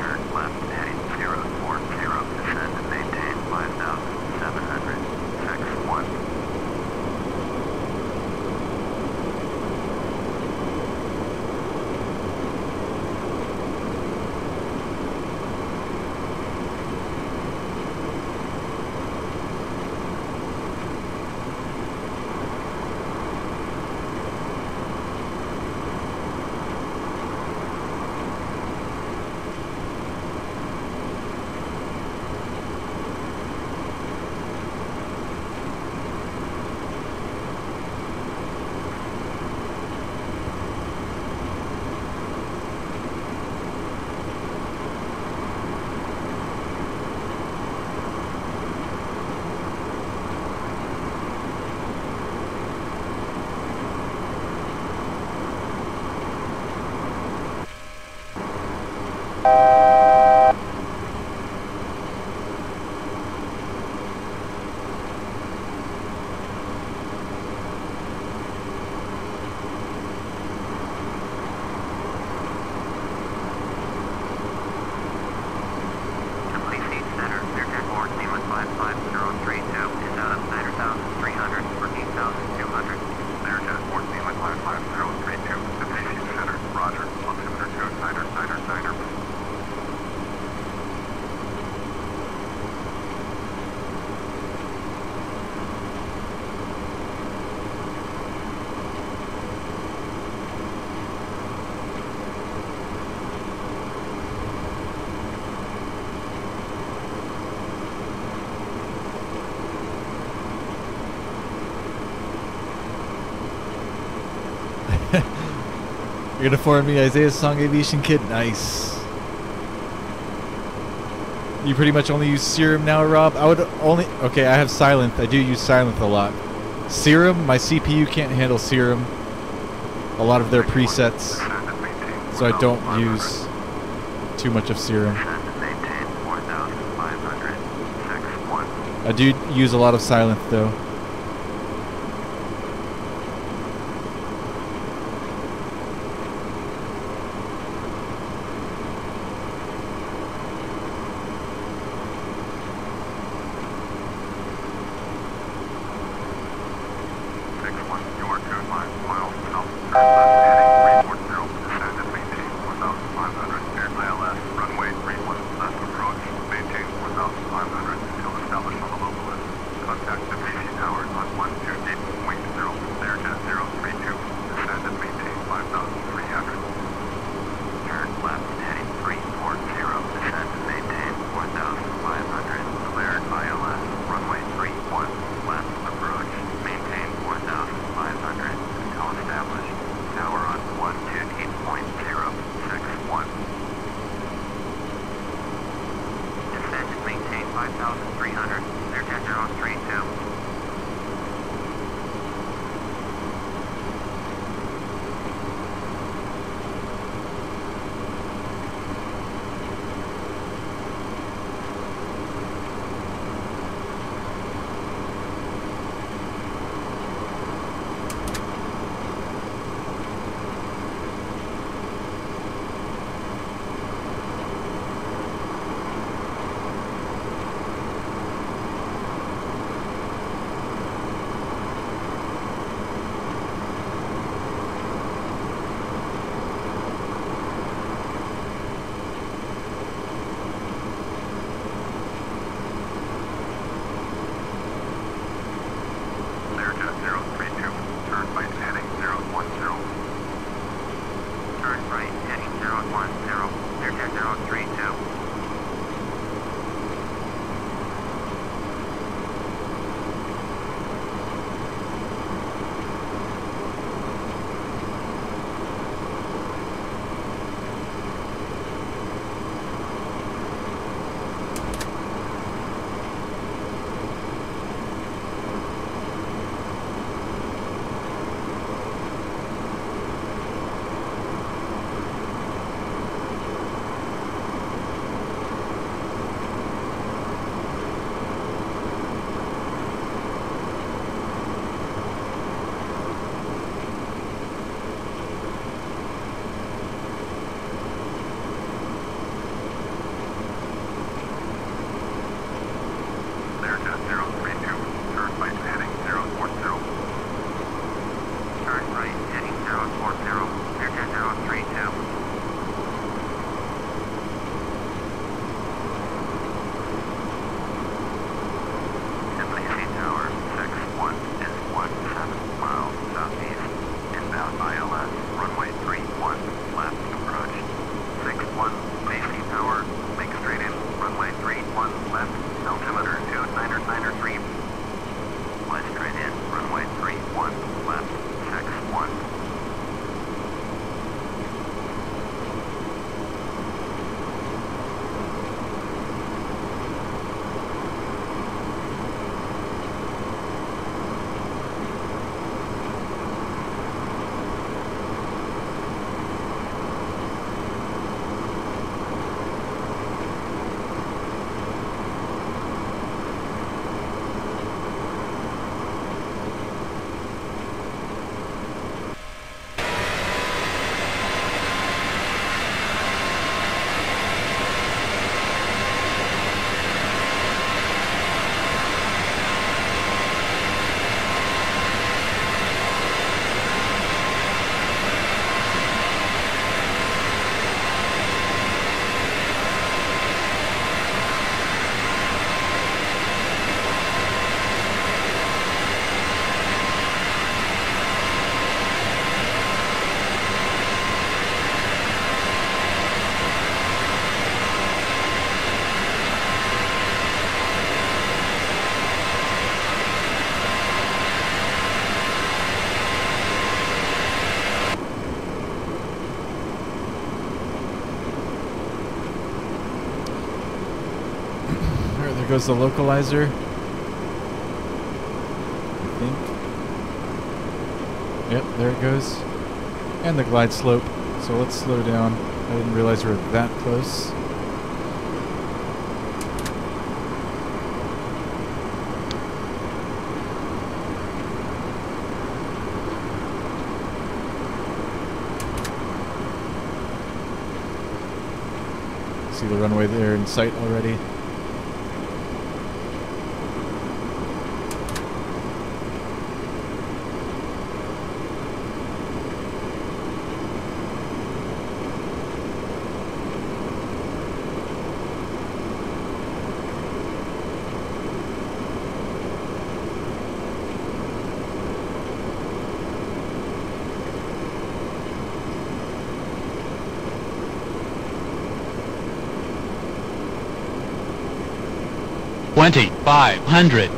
Turn left You're gonna form me Isaiah's Song Aviation Kit? Nice. You pretty much only use Serum now, Rob? I would only... Okay, I have Silent. I do use Silent a lot. Serum, my CPU can't handle Serum. A lot of their presets. So I don't use too much of Serum. I do use a lot of Silent, though. Contact Tbilisi now. goes the localizer. I think. Yep, there it goes. And the glide slope. So let's slow down. I didn't realize we were that close. See the runway there in sight already. $2,500.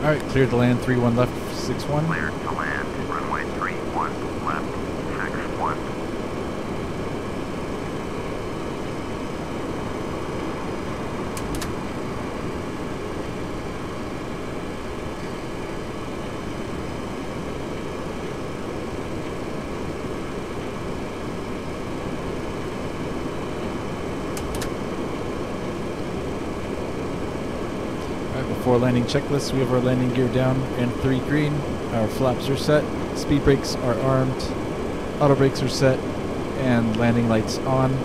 Alright, cleared to land, 3-1 left, 6-1. Cleared to land, runway 31 left, 6-1. Before landing checklist, we have our landing gear down and 3 green. Our flaps are set. Speed brakes are armed. Auto brakes are set. And landing lights on.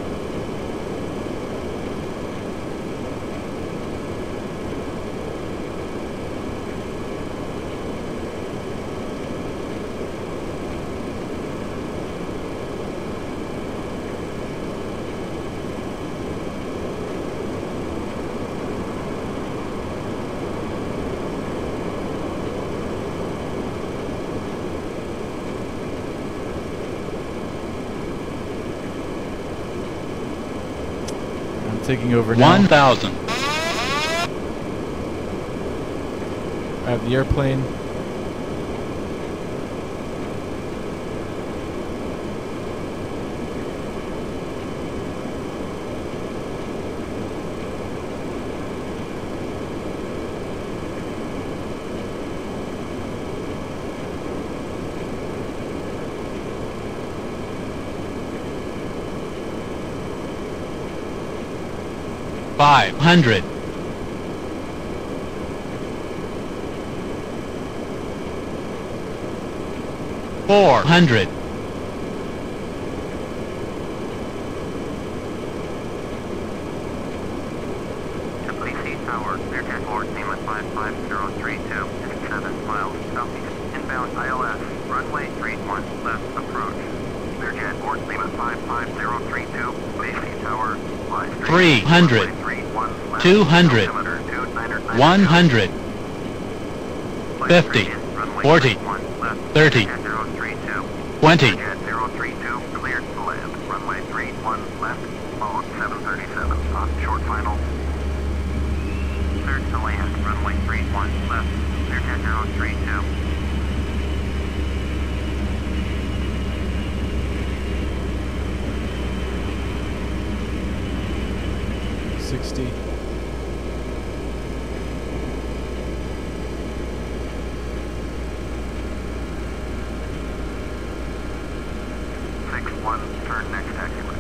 Taking over now. 1,000. I have the airplane. $500. $400. Tbilisi Tower, aircraft board, name with 55032, 7 miles southeast, inbound ILS, runway 31 left approach. Learjet board, name with 55032, Tbilisi Tower, 300. 200. 100. 50. 40. 30. 20. 032, cleared to land, runway 31 left, followed 737, short final. Cleared to land, runway 31 left, Learjet 032. 60. Turn next taxiway.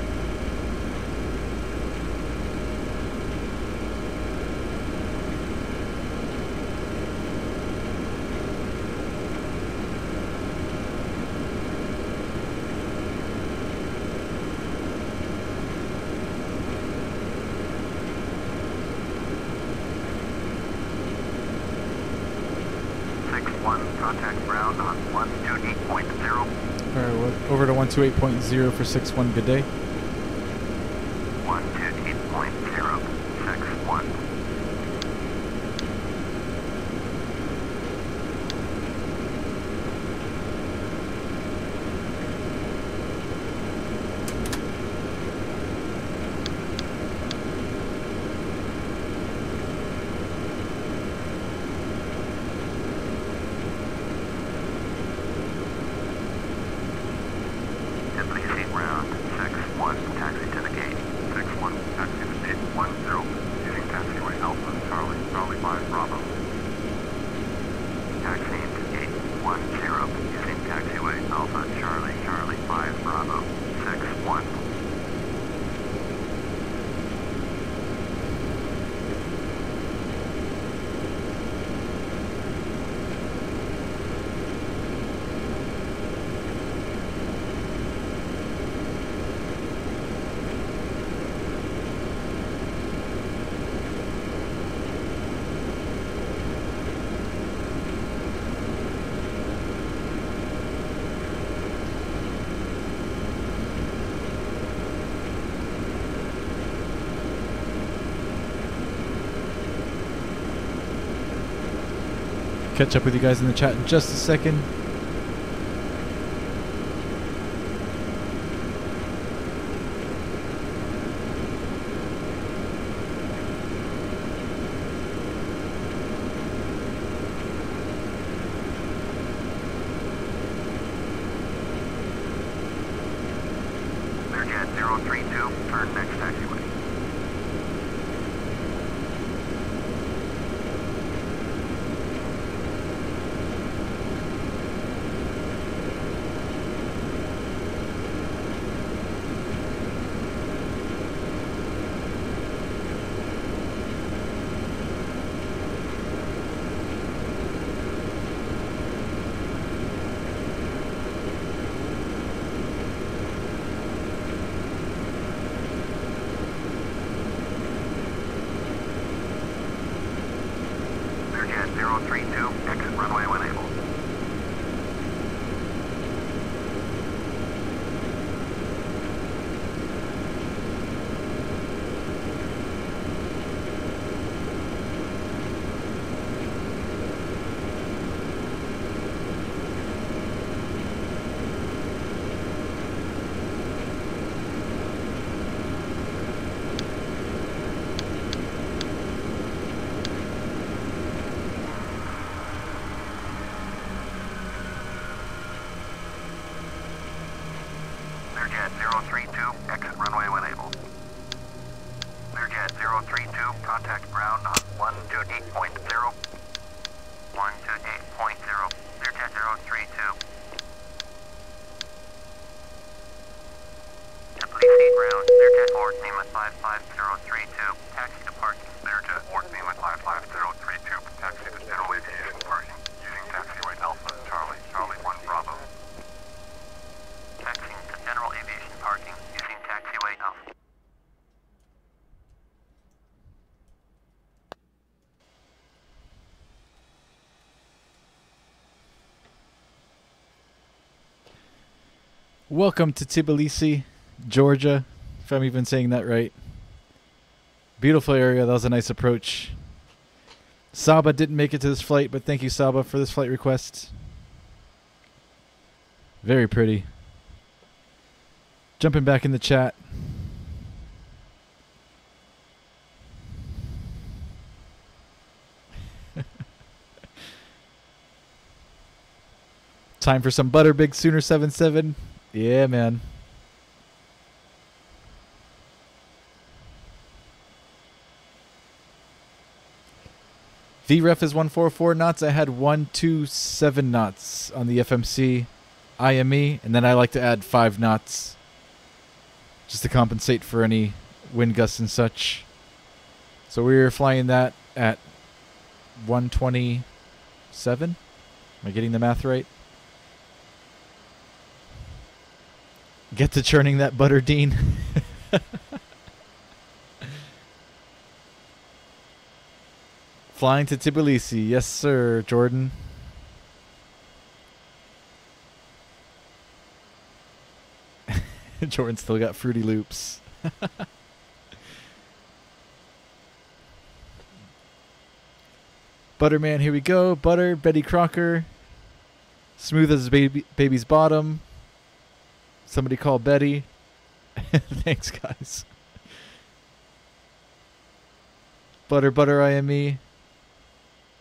1, contact ground on 128.0. Alright, well, over to 128.0 for 6-1, good day. 128.0, 6-1. Tbilisi ground, 6-1, taxi to the gate. 6-1, taxi to gate 10, using taxiway Alpha, Charlie, Charlie 5, Bravo. Taxiing to gate 10, using taxiway Alpha, Charlie, Charlie 5, Bravo. 6-1. Catch up with you guys in the chat in just a second. Learjet 032, turn next taxiway. Learjet 032, exit runway when able. Learjet 032, exit runway when able. Learjet 032, contact ground on 128.0. 128.0, Learjet 032. Tbilisi ground, Learjet board name at 55032, taxi to parking. Learjet board name at 55032, taxi to general aviation parking, using taxiway Alpha, Charlie, Charlie 1, Bravo. Taxiing to general aviation parking, using taxiway Alpha. Welcome to Tbilisi, Georgia, if I'm even saying that right. Beautiful area. That was a nice approach. Saba didn't make it to this flight, but thank you, Saba, for this flight request. Very pretty. Jumping back in the chat. Time for some butter, Big Sooner 77. Yeah, man. VREF is 144 knots. I had 127 knots on the FMC IME, and then I like to add 5 knots just to compensate for any wind gusts and such. So we were flying that at 127. Am I getting the math right? Get to churning that butter, Dean. Flying to Tbilisi. Yes, sir, Jordan. Jordan still got Fruity Loops. Butterman, here we go. Butter, Betty Crocker. Smooth as baby's bottom. Somebody call Betty. Thanks, guys. Butter, butter, IME.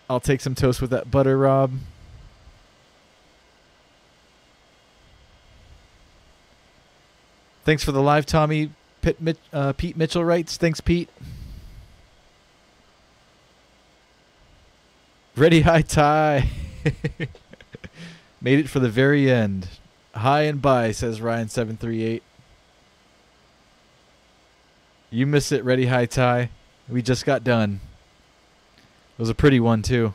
I'll take some toast with that butter, Rob. Thanks for the live, Tommy. Pete Mitchell writes. Thanks, Pete. Ready, high tie. Made it for the very end. High and bye, says Ryan738. You miss it, ready, high tie. We just got done. It was a pretty one, too.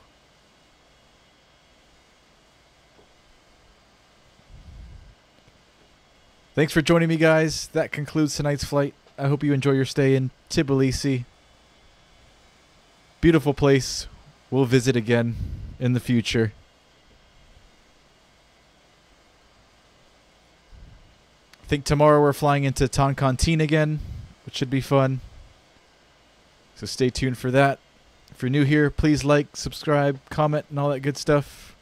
Thanks for joining me, guys. That concludes tonight's flight. I hope you enjoy your stay in Tbilisi. Beautiful place. We'll visit again in the future. I think tomorrow we're flying into Toncontin again, which should be fun. So stay tuned for that. If you're new here, please like, subscribe, comment, and all that good stuff.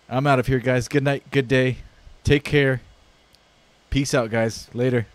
I'm out of here, guys. Good night, good day. Take care. Peace out, guys. Later.